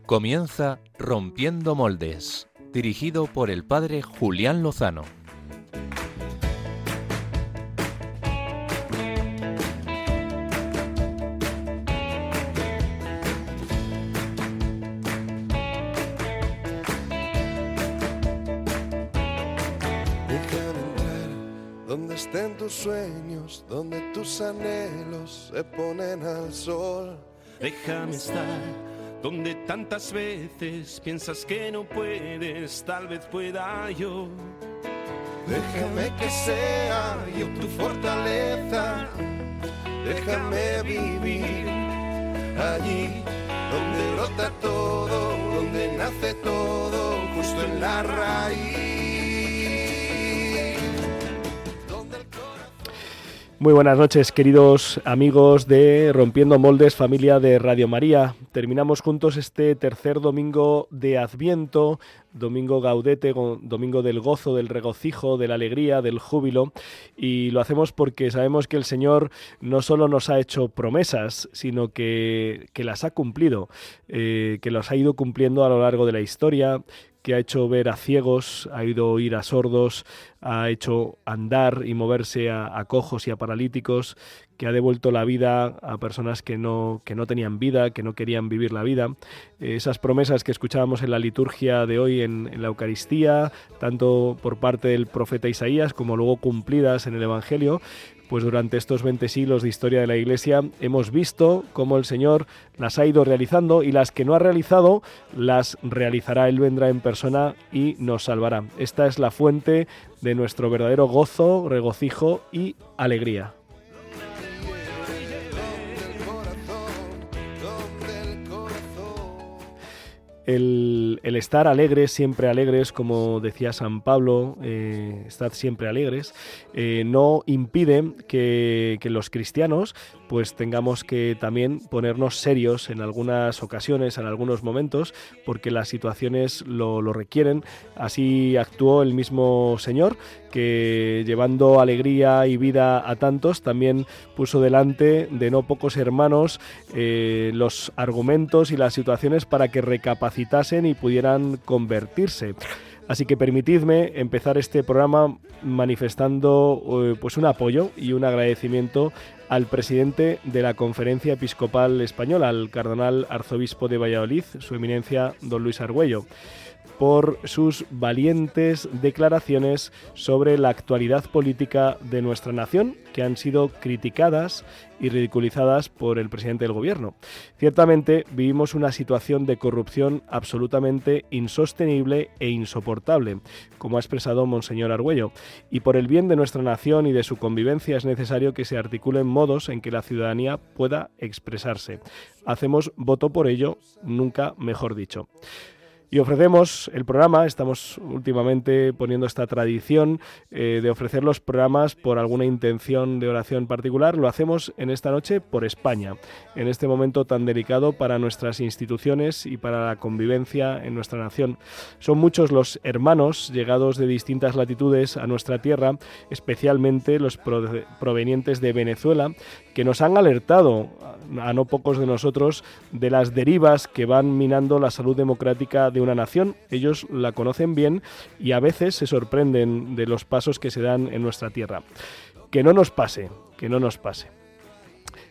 Comienza Rompiendo Moldes, dirigido por el padre Julián Lozano. Déjame entrar donde estén tus sueños, donde tus anhelos se ponen al sol. Déjame estar donde tantas veces piensas que no puedes, tal vez pueda yo. Déjame que sea yo tu fortaleza, déjame vivir allí donde brota todo, donde nace todo, justo en la raíz. Muy buenas noches, queridos amigos de Rompiendo Moldes, familia de Radio María. Terminamos juntos este tercer domingo de Adviento, domingo gaudete, domingo del gozo, del regocijo, de la alegría, del júbilo, y lo hacemos porque sabemos que el Señor no solo nos ha hecho promesas, sino que las ha cumplido, que las ha ido cumpliendo a lo largo de la historia, que ha hecho ver a ciegos, ha ido oír a sordos, ha hecho andar y moverse a cojos y a paralíticos, que ha devuelto la vida a personas que no tenían vida, que no querían vivir la vida. Esas promesas que escuchábamos en la liturgia de hoy en la Eucaristía, tanto por parte del profeta Isaías como luego cumplidas en el Evangelio, pues durante estos 20 siglos de historia de la Iglesia hemos visto cómo el Señor las ha ido realizando, y las que no ha realizado las realizará. Él vendrá en persona y nos salvará. Esta es la fuente de nuestro verdadero gozo, regocijo y alegría. El estar alegres, siempre alegres, como decía San Pablo, estad siempre alegres, no impide que los cristianos pues tengamos que también ponernos serios en algunas ocasiones, en algunos momentos, porque las situaciones lo requieren. Así actuó el mismo Señor, que llevando alegría y vida a tantos, también puso delante de no pocos hermanos los argumentos y las situaciones para que recapacitasen y pudieran convertirse. Así que permitidme empezar este programa manifestando pues un apoyo y un agradecimiento al presidente de la Conferencia Episcopal Española, al cardenal arzobispo de Valladolid, su eminencia don Luis Argüello, por sus valientes declaraciones sobre la actualidad política de nuestra nación, que han sido criticadas y ridiculizadas por el presidente del gobierno. Ciertamente vivimos una situación de corrupción absolutamente insostenible e insoportable, como ha expresado Monseñor Argüello, y por el bien de nuestra nación y de su convivencia es necesario que se articulen modos en que la ciudadanía pueda expresarse. Hacemos voto por ello, nunca mejor dicho. Y ofrecemos el programa, estamos últimamente poniendo esta tradición de ofrecer los programas por alguna intención de oración particular. Lo hacemos en esta noche por España, en este momento tan delicado para nuestras instituciones y para la convivencia en nuestra nación. Son muchos los hermanos llegados de distintas latitudes a nuestra tierra, especialmente los provenientes de Venezuela, que nos han alertado a no pocos de nosotros de las derivas que van minando la salud democrática de una nación. Ellos la conocen bien y a veces se sorprenden de los pasos que se dan en nuestra tierra. Que no nos pase, que no nos pase.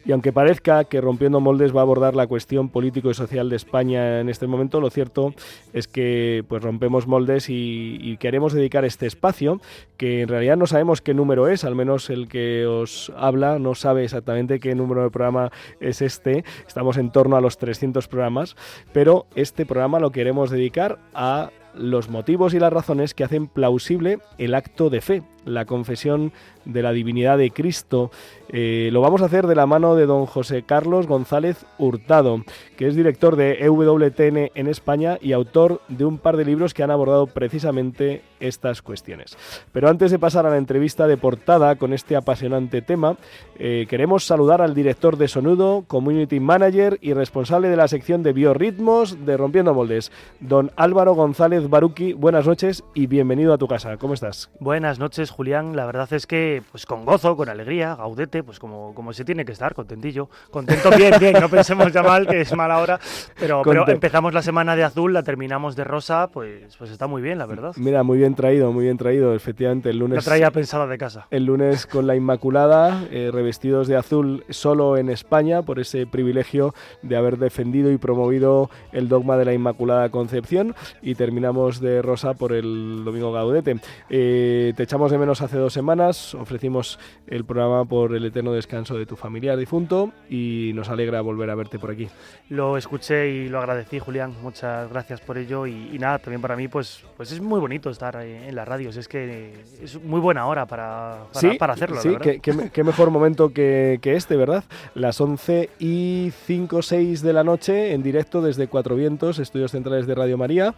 Y aunque parezca que Rompiendo Moldes va a abordar la cuestión político y social de España en este momento, lo cierto es que pues rompemos moldes y queremos dedicar este espacio, que en realidad no sabemos qué número es, al menos el que os habla no sabe exactamente qué número de programa es este. Estamos en torno a los 300 programas, pero este programa lo queremos dedicar a los motivos y las razones que hacen plausible el acto de fe, la confesión de la divinidad de Cristo. Lo vamos a hacer de la mano de don José Carlos González Hurtado, que es director de EWTN en España y autor de un par de libros que han abordado precisamente estas cuestiones. Pero antes de pasar a la entrevista de portada con este apasionante tema, queremos saludar al director de Sonudo, Community Manager y responsable de la sección de biorritmos de Rompiendo Moldes, don Álvaro González Baruqui. Buenas noches y bienvenido a tu casa. ¿Cómo estás? Buenas noches, Julián, la verdad es que pues con gozo, con alegría, gaudete, pues como se tiene que estar, contentillo. Contento, bien, no pensemos ya mal, que es mala hora, pero empezamos la semana de azul, la terminamos de rosa, pues está muy bien, la verdad. Mira, muy bien traído, efectivamente, el lunes... La traía pensada de casa. El lunes con la Inmaculada, revestidos de azul solo en España, por ese privilegio de haber defendido y promovido el dogma de la Inmaculada Concepción, y terminamos de rosa por el Domingo Gaudete. Te echamos de menos hace 2 semanas, ofrecimos el programa por el eterno descanso de tu familiar difunto y nos alegra volver a verte por aquí. Lo escuché y lo agradecí, Julián, muchas gracias por ello y nada, también para mí pues es muy bonito estar en la radio, es que es muy buena hora para hacerlo. Sí, qué mejor momento que este, ¿verdad? Las 11:05-6 de la noche en directo desde Cuatro Vientos, estudios centrales de Radio María,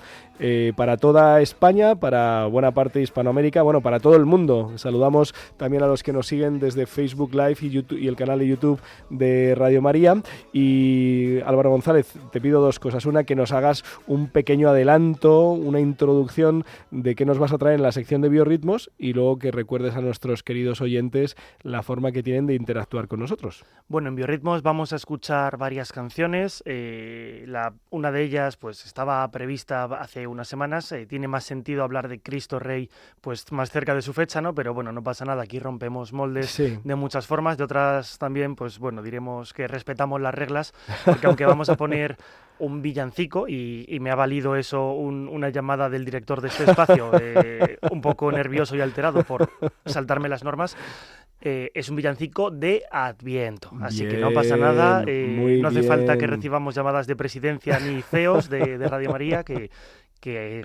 para toda España, para buena parte de Hispanoamérica, bueno, para todo el mundo. Saludamos también a los que nos siguen desde Facebook Live y YouTube, y el canal de YouTube de Radio María. Y Álvaro González, te pido 2 cosas. Una, que nos hagas un pequeño adelanto, una introducción de qué nos vas a traer en la sección de biorritmos, y luego que recuerdes a nuestros queridos oyentes la forma que tienen de interactuar con nosotros. Bueno, en Biorritmos vamos a escuchar varias canciones. Una de ellas pues estaba prevista hace unas semanas. Tiene más sentido hablar de Cristo Rey pues más cerca de su fecha, ¿no? Pero bueno, no pasa nada. Aquí rompemos moldes de muchas formas. De otras también, pues bueno, diremos que respetamos las reglas, porque aunque vamos a poner un villancico y me ha valido eso una llamada del director de este espacio, un poco nervioso y alterado por saltarme las normas. Es un villancico de Adviento, así que no pasa nada, no hace falta que recibamos llamadas de presidencia ni CEOs de Radio María, que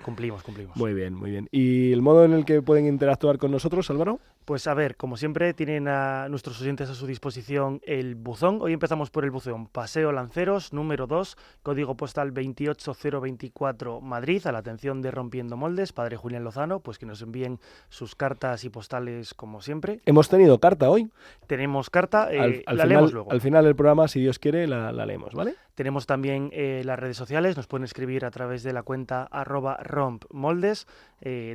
cumplimos. Muy bien. ¿Y el modo en el que pueden interactuar con nosotros, Álvaro? Pues a ver, como siempre, tienen a nuestros oyentes a su disposición el buzón. Hoy empezamos por el buzón Paseo Lanceros, número 2, código postal 28024, Madrid, a la atención de Rompiendo Moldes, Padre Julián Lozano, pues que nos envíen sus cartas y postales como siempre. Hemos tenido carta hoy. Tenemos carta, la leemos luego. Al final del programa, si Dios quiere, la leemos, ¿vale? Tenemos también las redes sociales, nos pueden escribir a través de la cuenta @rompmoldes,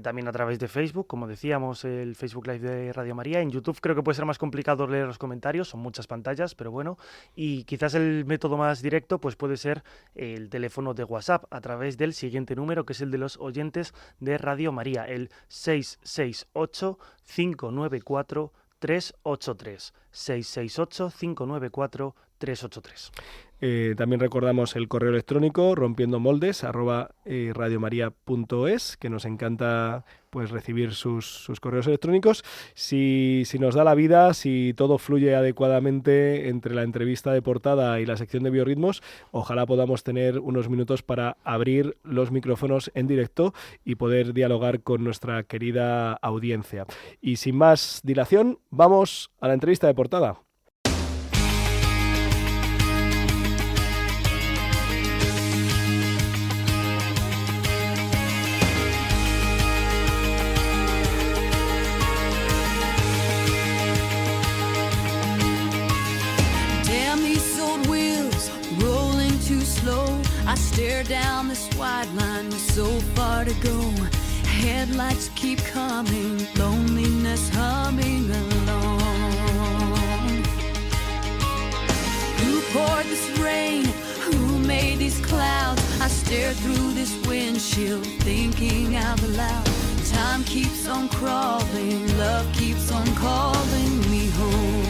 también a través de Facebook, como decíamos, el Facebook Live de Radio María. En YouTube creo que puede ser más complicado leer los comentarios, son muchas pantallas, pero bueno. Y quizás el método más directo pues puede ser el teléfono de WhatsApp, a través del siguiente número, que es el de los oyentes de Radio María, el 668-594-383. 668-594-383. También recordamos el correo electrónico rompiendomoldes@radiomaria.es, que nos encanta pues recibir sus correos electrónicos. Si nos da la vida, si todo fluye adecuadamente entre la entrevista de portada y la sección de biorritmos, ojalá podamos tener unos minutos para abrir los micrófonos en directo y poder dialogar con nuestra querida audiencia. Y sin más dilación, vamos a la entrevista de portada. I stare down this wide line with so far to go. Headlights keep coming, loneliness humming along. Who poured this rain? Who made these clouds? I stare through this windshield, thinking out loud. Time keeps on crawling, love keeps on calling me home.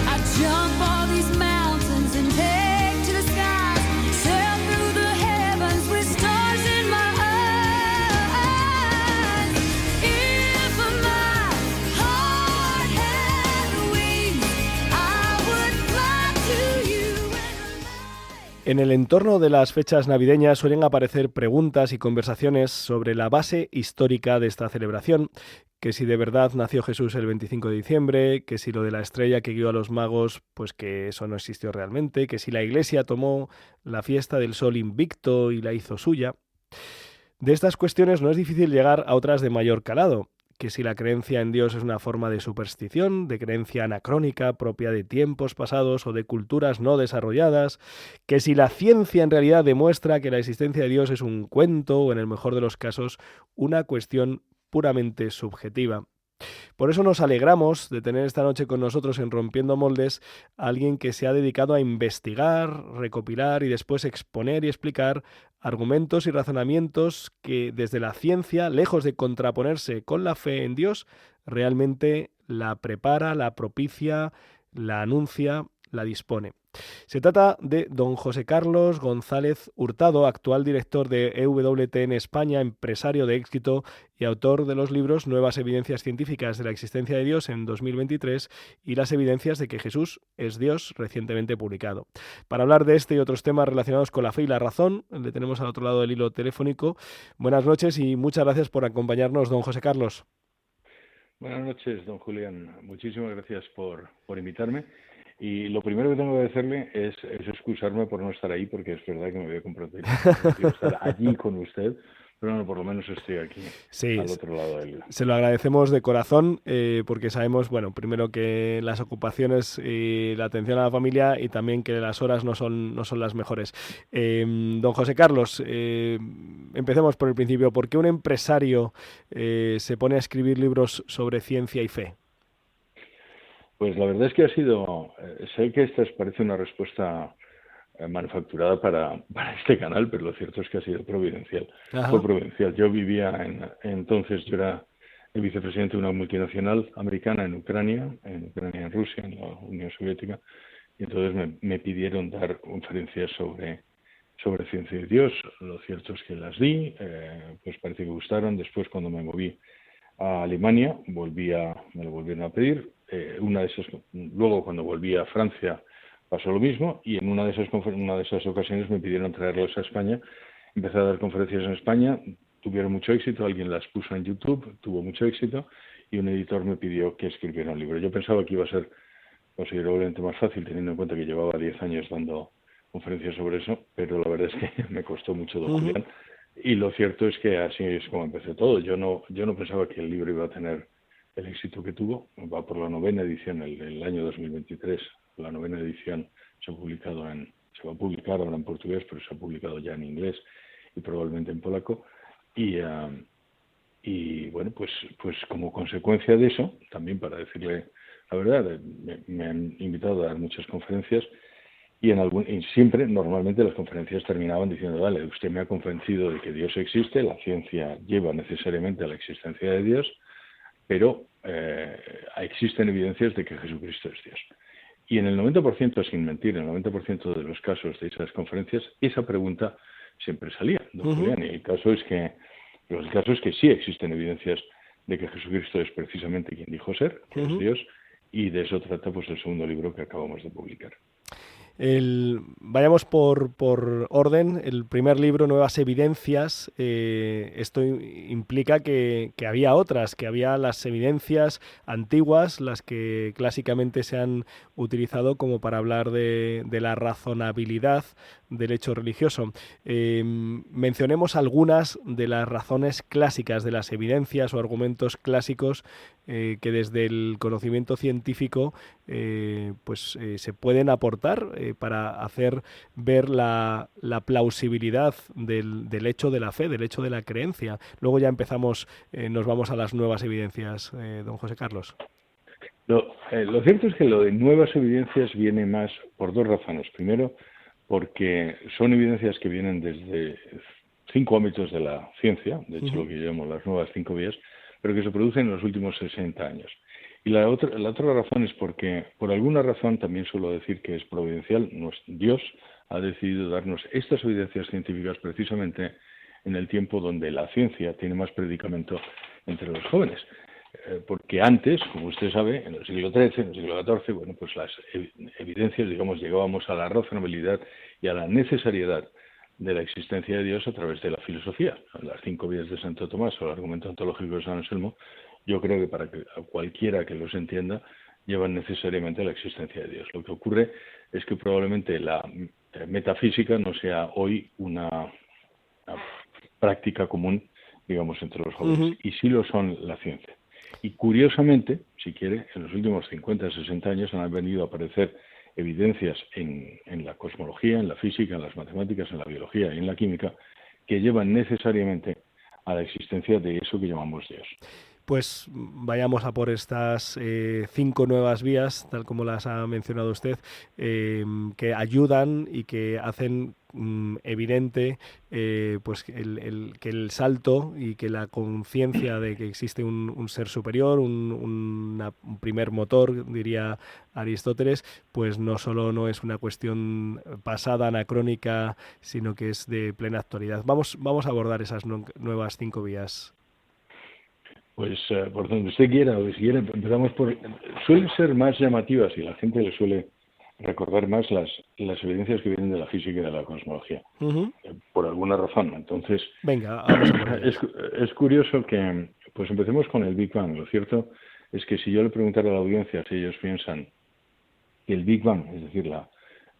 I jump all these mountains and take to the skies, sail through the heavens with stars in my eyes. If my heart had wings, I would fly to you. En el entorno de las fechas navideñas suelen aparecer preguntas y conversaciones sobre la base histórica de esta celebración, que si de verdad nació Jesús el 25 de diciembre, que si lo de la estrella que guió a los magos, pues que eso no existió realmente, que si la Iglesia tomó la fiesta del sol invicto y la hizo suya. De estas cuestiones no es difícil llegar a otras de mayor calado, que si la creencia en Dios es una forma de superstición, de creencia anacrónica propia de tiempos pasados o de culturas no desarrolladas, que si la ciencia en realidad demuestra que la existencia de Dios es un cuento o, en el mejor de los casos, una cuestión puramente subjetiva. Por eso nos alegramos de tener esta noche con nosotros en Rompiendo Moldes a alguien que se ha dedicado a investigar, recopilar y después exponer y explicar argumentos y razonamientos que desde la ciencia, lejos de contraponerse con la fe en Dios, realmente la prepara, la propicia, la anuncia, la dispone. Se trata de don José Carlos González Hurtado, actual director de EWTN España, empresario de éxito y autor de los libros Nuevas evidencias científicas de la existencia de Dios en 2023 y Las evidencias de que Jesús es Dios, recientemente publicado. Para hablar de este y otros temas relacionados con la fe y la razón, le tenemos al otro lado del hilo telefónico. Buenas noches y muchas gracias por acompañarnos, don José Carlos. Buenas noches, don Julián. Muchísimas gracias por invitarme. Y lo primero que tengo que decirle es excusarme por no estar ahí, porque es verdad que me había comprometido a estar allí con usted, pero bueno, por lo menos estoy aquí, sí, al otro lado del hilo. Se lo agradecemos de corazón, porque sabemos, bueno, primero que las ocupaciones y la atención a la familia y también que las horas no son las mejores. Don José Carlos, empecemos por el principio. ¿Por qué un empresario se pone a escribir libros sobre ciencia y fe? Pues la verdad es que ha sido, sé que esta parece una respuesta manufacturada para este canal, pero lo cierto es que ha sido providencial. Ajá. Fue providencial. Yo vivía entonces, yo era el vicepresidente de una multinacional americana en Ucrania, en Rusia, en la Unión Soviética, y entonces me pidieron dar conferencias sobre ciencia y Dios. Lo cierto es que las di, pues parece que gustaron. Después, cuando me moví a Alemania, me lo volvieron a pedir. Luego, cuando volví a Francia, pasó lo mismo, y en una de esas ocasiones me pidieron traerlos a España. Empecé a dar conferencias en España, tuvieron mucho éxito, alguien las puso en YouTube, tuvo mucho éxito, y un editor me pidió que escribiera un libro. Yo pensaba que iba a ser considerablemente más fácil, teniendo en cuenta que llevaba 10 años dando conferencias sobre eso, pero la verdad es que me costó mucho, don Julián. Y lo cierto es que así es como empecé todo. Yo no pensaba que el libro iba a tener el éxito que tuvo. Va por la 9ª edición, el año 2023. La 9ª edición se va a publicar ahora en portugués, pero se ha publicado ya en inglés y probablemente en polaco. Y bueno, pues como consecuencia de eso, también para decirle la verdad, me han invitado a dar muchas conferencias y siempre, normalmente, las conferencias terminaban diciendo: vale, usted me ha convencido de que Dios existe, la ciencia lleva necesariamente a la existencia de Dios, pero existen evidencias de que Jesucristo es Dios. Y en el 90%, sin mentir, en el 90% de los casos de esas conferencias, esa pregunta siempre salía, don Julián. Y el caso es que sí existen evidencias de que Jesucristo es precisamente quien dijo ser, que es Dios, y de eso trata pues el segundo libro que acabamos de publicar. Vayamos por orden. El primer libro, Nuevas evidencias, esto implica que había otras, que había las evidencias antiguas, las que clásicamente se han utilizado como para hablar de la razonabilidad del hecho religioso. Mencionemos algunas de las razones clásicas, de las evidencias o argumentos clásicos que desde el conocimiento científico se pueden aportar para hacer ver la plausibilidad del hecho de la fe, del hecho de la creencia. Luego ya nos vamos a las nuevas evidencias, don José Carlos. Lo cierto es que lo de nuevas evidencias viene más por dos razones. Primero, porque son evidencias que vienen desde 5 ámbitos de la ciencia, de hecho lo que llamamos las nuevas 5 vías, pero que se producen en los últimos 60 años. Y la otra razón es porque, por alguna razón, también suelo decir que es providencial, Dios ha decidido darnos estas evidencias científicas precisamente en el tiempo donde la ciencia tiene más predicamento entre los jóvenes. Porque antes, como usted sabe, en el siglo XIII, en el siglo XIV, bueno, pues las evidencias, digamos, llegábamos a la razonabilidad y a la necesariedad de la existencia de Dios a través de la filosofía. Las 5 vías de Santo Tomás o el argumento ontológico de San Anselmo, yo creo que para que cualquiera que los entienda, llevan necesariamente a la existencia de Dios. Lo que ocurre es que probablemente la metafísica no sea hoy una práctica común, digamos, entre los jóvenes, y sí lo son la ciencia. Y curiosamente, si quiere, en los últimos 50, 60 años han venido a aparecer evidencias en la cosmología, en la física, en las matemáticas, en la biología y en la química que llevan necesariamente a la existencia de eso que llamamos Dios. Pues vayamos a por estas 5 nuevas vías, tal como las ha mencionado usted, que ayudan y que hacen evidente pues que el salto y que la conciencia de que existe un ser superior, un primer motor, diría Aristóteles, pues no solo no es una cuestión pasada, anacrónica, sino que es de plena actualidad. Vamos a abordar esas nuevas 5 vías. Pues por donde usted quiera, o si quiere, empezamos por... Suelen ser más llamativas y la gente le suele recordar más las evidencias que vienen de la física y de la cosmología, por alguna razón. Entonces, venga, vamos a por es curioso que, pues empecemos con el Big Bang. Lo cierto es que si yo le preguntara a la audiencia si ellos piensan que el Big Bang, es decir,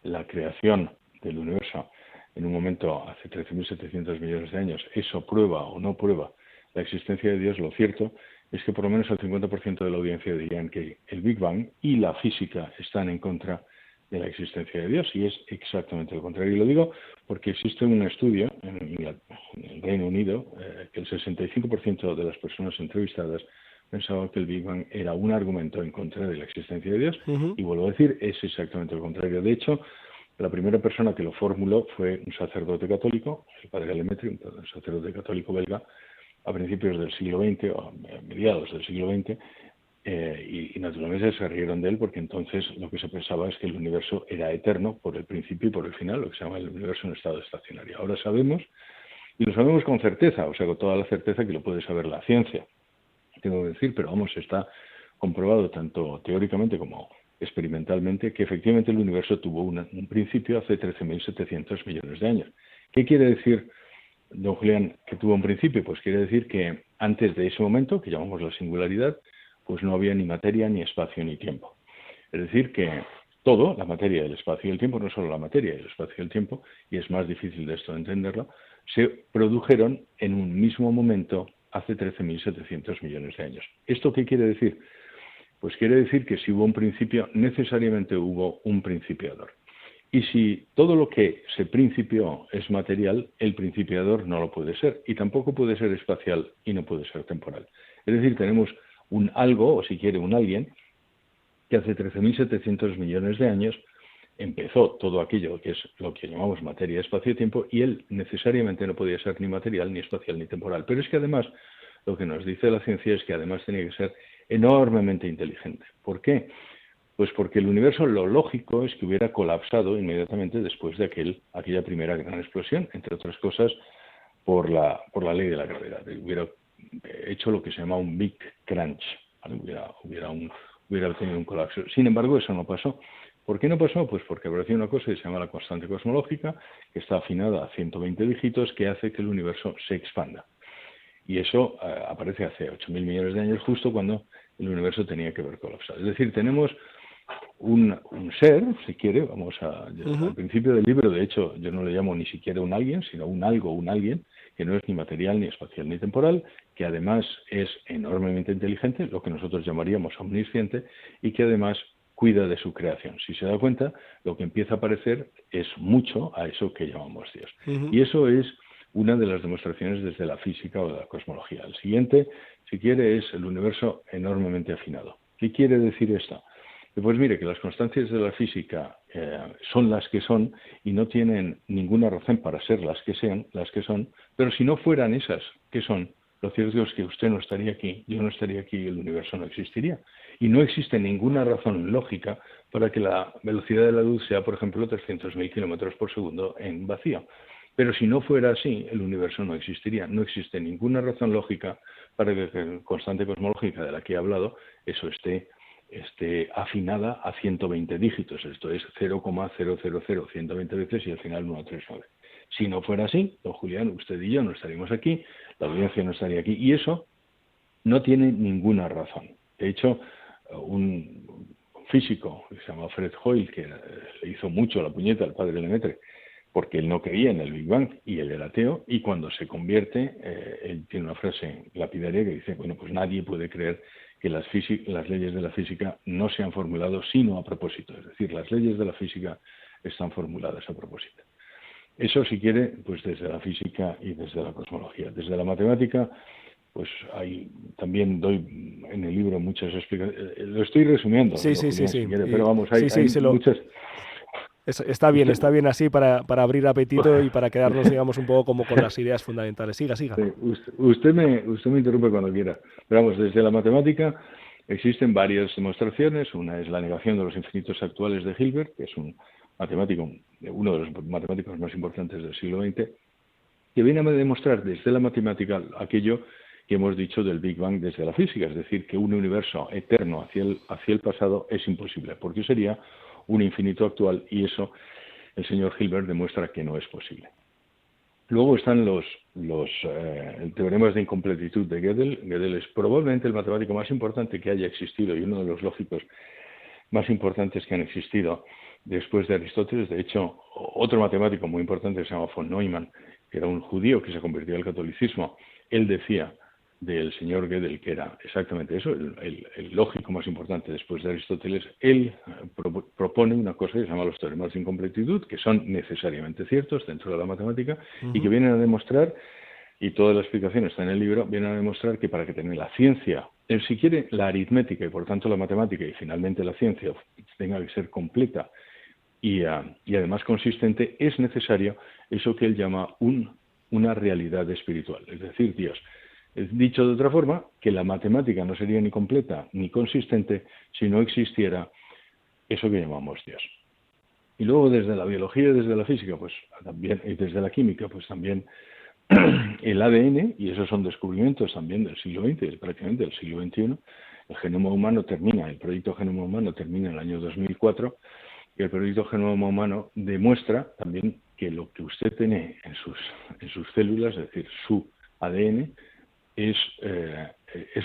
la creación del universo en un momento hace 13.700 millones de años, eso prueba o no prueba la existencia de Dios, lo cierto es que por lo menos el 50% de la audiencia dirían que el Big Bang y la física están en contra de la existencia de Dios, y es exactamente lo contrario. Y lo digo porque existe un estudio en el Reino Unido que el 65% de las personas entrevistadas pensaban que el Big Bang era un argumento en contra de la existencia de Dios, y vuelvo a decir, es exactamente lo contrario. De hecho, la primera persona que lo formuló fue un sacerdote católico, el padre Lemaitre, un sacerdote católico belga, a principios del siglo XX, o a mediados del siglo XX, y naturalmente se rieron de él porque entonces lo que se pensaba es que el universo era eterno por el principio y por el final, lo que se llama el universo en estado estacionario. Ahora sabemos, y lo sabemos con certeza, o sea, con toda la certeza que lo puede saber la ciencia, tengo que decir, pero vamos, está comprobado tanto teóricamente como experimentalmente que efectivamente el universo tuvo un principio hace 13.700 millones de años. ¿Qué quiere decir, don Julián, que tuvo un principio? Pues quiere decir que antes de ese momento, que llamamos la singularidad, pues no había ni materia, ni espacio, ni tiempo. Es decir, que todo, la materia, el espacio y el tiempo, no solo la materia, el espacio y el tiempo, y es más difícil de esto entenderlo, se produjeron en un mismo momento hace 13.700 millones de años. ¿Esto qué quiere decir? Pues quiere decir que si hubo un principio, necesariamente hubo un principiador. Y si todo lo que se principió es material, el principiador no lo puede ser, y tampoco puede ser espacial y no puede ser temporal. Es decir, tenemos un algo, o si quiere un alguien, que hace 13.700 millones de años empezó todo aquello que es lo que llamamos materia, espacio y tiempo, y él necesariamente no podía ser ni material, ni espacial, ni temporal. Pero es que además, lo que nos dice la ciencia es que además tenía que ser enormemente inteligente. ¿Por qué? Pues porque el universo, lo lógico es que hubiera colapsado inmediatamente después de aquella primera gran explosión, entre otras cosas por la ley de la gravedad. Hubiera hecho lo que se llama un Big Crunch, ¿vale? Hubiera tenido un colapso. Sin embargo, eso no pasó. ¿Por qué no pasó? Pues porque apareció una cosa que se llama la constante cosmológica, que está afinada a 120 dígitos, que hace que el universo se expanda. Y eso aparece hace 8.000 millones de años, justo cuando el universo tenía que haber colapsado. Es decir, tenemos un ser, si quiere, al principio del libro, de hecho, yo no le llamo ni siquiera un alguien, sino un algo, un alguien, que no es ni material, ni espacial, ni temporal, que además es enormemente inteligente, lo que nosotros llamaríamos omnisciente, y que además cuida de su creación. Si se da cuenta, lo que empieza a aparecer es mucho a eso que llamamos Dios. Y eso es una de las demostraciones desde la física o la cosmología. El siguiente, si quiere, es el universo enormemente afinado. ¿Qué quiere decir esto? Pues mire, que las constantes de la física son las que son y no tienen ninguna razón para ser las que son, pero si no fueran esas que son, lo cierto es que usted no estaría aquí, yo no estaría aquí y el universo no existiría. Y no existe ninguna razón lógica para que la velocidad de la luz sea, por ejemplo, 300.000 kilómetros por segundo en vacío. Pero si no fuera así, el universo no existiría. No existe ninguna razón lógica para que la constante cosmológica de la que he hablado, eso esté afinada a 120 dígitos. Esto es 0,000 120 veces y al final 139. Si no fuera así, don Julián, usted y yo no estaríamos aquí, la audiencia no estaría aquí. Y eso no tiene ninguna razón. De hecho, un físico que se llama Fred Hoyle, que le hizo mucho la puñeta al padre Lemaitre, porque él no creía en el Big Bang y él era ateo, y cuando se convierte, él tiene una frase lapidaria que dice, bueno, pues nadie puede creer que las leyes de la física no se han formulado sino a propósito. Es decir, las leyes de la física están formuladas a propósito. Eso, si quiere, pues desde la física y desde la cosmología. Desde la matemática, pues también doy en el libro muchas explicaciones. Lo estoy resumiendo, Sí. si quiere, pero vamos, hay muchas... Está bien así para abrir apetito y para quedarnos, digamos, un poco como con las ideas fundamentales. Siga. Sí, usted me interrumpe cuando quiera. Pero vamos, desde la matemática existen varias demostraciones. Una es la negación de los infinitos actuales de Hilbert, que es un matemático, uno de los matemáticos más importantes del siglo XX, que viene a demostrar desde la matemática aquello que hemos dicho del Big Bang desde la física, es decir, que un universo eterno hacia el pasado es imposible, porque sería un infinito actual, y eso el señor Hilbert demuestra que no es posible. Luego están los teoremas de incompletitud de Gödel. Gödel es probablemente el matemático más importante que haya existido y uno de los lógicos más importantes que han existido después de Aristóteles. De hecho, otro matemático muy importante se llama von Neumann, que era un judío que se convirtió al catolicismo. Él decía del señor Gödel que era exactamente eso, el lógico más importante después de Aristóteles. Él propone una cosa que se llama los teoremas de incompletitud, que son necesariamente ciertos dentro de la matemática y que vienen a demostrar, y toda la explicación está en el libro, vienen a demostrar que para que tenga la ciencia, si quiere la aritmética y por tanto la matemática y finalmente la ciencia tenga que ser completa y además consistente, es necesario eso que él llama una realidad espiritual, es decir, Dios. Dicho de otra forma, que la matemática no sería ni completa ni consistente si no existiera eso que llamamos Dios. Y luego desde la biología y desde la física, pues también, y desde la química, pues también el ADN, y esos son descubrimientos también del siglo XX, prácticamente del siglo XXI. El proyecto Genoma Humano termina en el año 2004, y el proyecto Genoma Humano demuestra también que lo que usted tiene en sus células, es decir, su ADN, es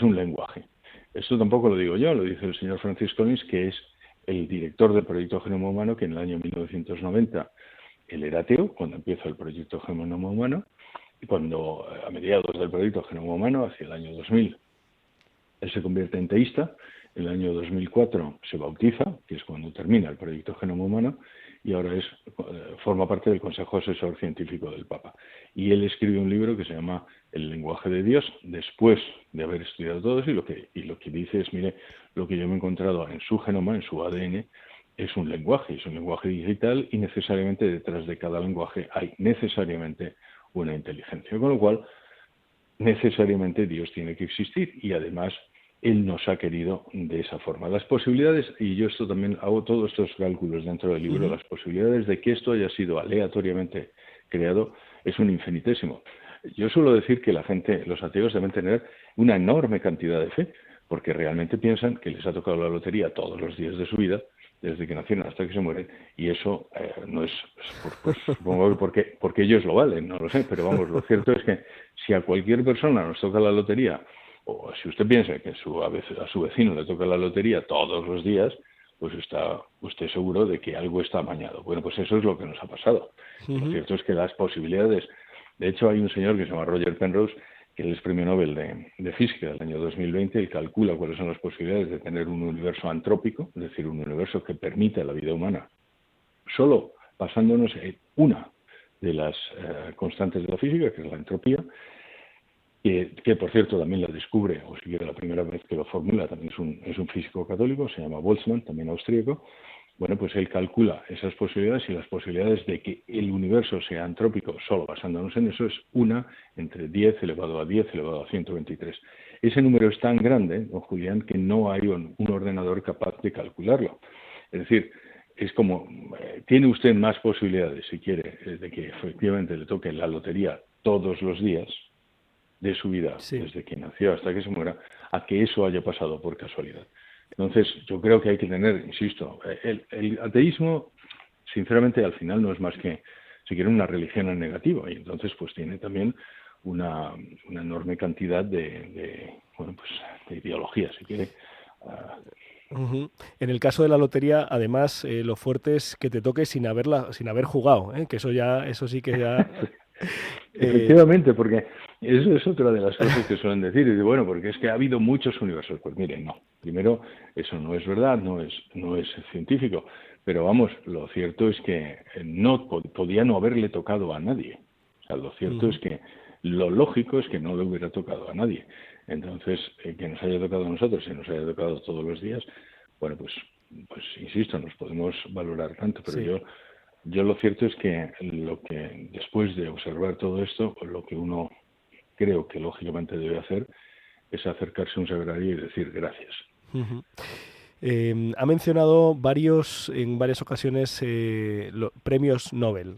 un lenguaje. Esto tampoco lo digo yo, lo dice el señor Francis Collins, que es el director del proyecto Genoma Humano, que en el año 1990 él era ateo cuando empieza el proyecto Genoma Humano, y cuando a mediados del proyecto Genoma Humano, hacia el año 2000, él se convierte en teísta. En el año 2004 se bautiza, que es cuando termina el proyecto Genoma Humano, y ahora forma parte del Consejo Asesor Científico del Papa. Y él escribe un libro que se llama El lenguaje de Dios, después de haber estudiado todo eso, y lo que dice es, mire, lo que yo me he encontrado en su genoma, en su ADN, es un lenguaje digital, y necesariamente detrás de cada lenguaje hay necesariamente una inteligencia, con lo cual necesariamente Dios tiene que existir, y además Él nos ha querido de esa forma. Las posibilidades, y yo esto también hago todos estos cálculos dentro del libro, las posibilidades de que esto haya sido aleatoriamente creado es un infinitésimo. Yo suelo decir que los ateos deben tener una enorme cantidad de fe, porque realmente piensan que les ha tocado la lotería todos los días de su vida, desde que nacieron hasta que se mueren, y eso no es, supongo que porque ellos lo valen, no lo sé, pero vamos, lo cierto es que si a cualquier persona nos toca la lotería, o si usted piensa que a su vecino le toca la lotería todos los días, pues está usted seguro de que algo está amañado. Bueno, pues eso es lo que nos ha pasado. Lo cierto es que las posibilidades... De hecho, hay un señor que se llama Roger Penrose, que él es premio Nobel de Física del año 2020, y calcula cuáles son las posibilidades de tener un universo antrópico, es decir, un universo que permita la vida humana, solo basándonos en una de las constantes de la física, que es la entropía, que por cierto también la descubre, o si quiere la primera vez que lo formula, también es un físico católico, se llama Boltzmann, también austríaco. Bueno, pues él calcula esas posibilidades, y las posibilidades de que el universo sea antrópico, solo basándonos en eso, es 1 entre 10 elevado a 10 elevado a 123. Ese número es tan grande, don Julián, que no hay un ordenador capaz de calcularlo. Es decir, es como, tiene usted más posibilidades, si quiere, de que efectivamente le toque la lotería todos los días de su vida, desde que nació hasta que se muera, a que eso haya pasado por casualidad. Entonces, yo creo que hay que tener, insisto, el ateísmo, sinceramente, al final no es más que, si quiere, una religión en negativo, y entonces pues tiene también una enorme cantidad de ideologías, si quiere. En el caso de la lotería, además, lo fuerte es que te toque sin haber jugado, que eso sí que ya... Efectivamente, porque eso es otra de las cosas que suelen decir. Y bueno, porque es que ha habido muchos universos. Pues miren, no. Primero, eso no es verdad, no es científico. Pero vamos, lo cierto es que podía no haberle tocado a nadie. O sea, lo cierto es que lo lógico es que no le hubiera tocado a nadie. Entonces, que nos haya tocado a nosotros y nos haya tocado todos los días, bueno, pues insisto, nos podemos valorar tanto, pero yo lo cierto es que después de observar todo esto, lo que uno creo que lógicamente debe hacer es acercarse a un sagrario y decir gracias. Ha mencionado en varias ocasiones premios Nobel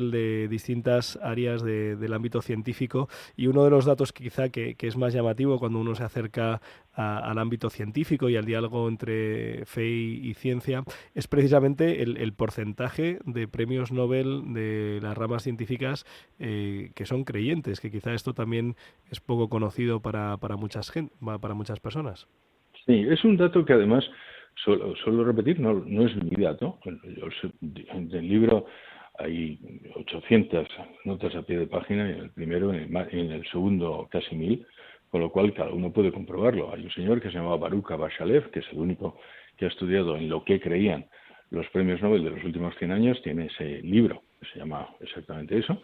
de distintas áreas del ámbito científico, y uno de los datos quizá que es más llamativo cuando uno se acerca al ámbito científico y al diálogo entre fe y ciencia es precisamente el porcentaje de premios Nobel de las ramas científicas que son creyentes, que quizá esto también es poco conocido para muchas personas. Sí, es un dato que además, suelo repetir, no es mi dato. En el libro hay 800 notas a pie de página, y en el primero, en el segundo casi 1000, con lo cual cada uno puede comprobarlo. Hay un señor que se llama Baruch Abashalev, que es el único que ha estudiado en lo que creían los premios Nobel de los últimos 100 años, tiene ese libro, que se llama exactamente eso,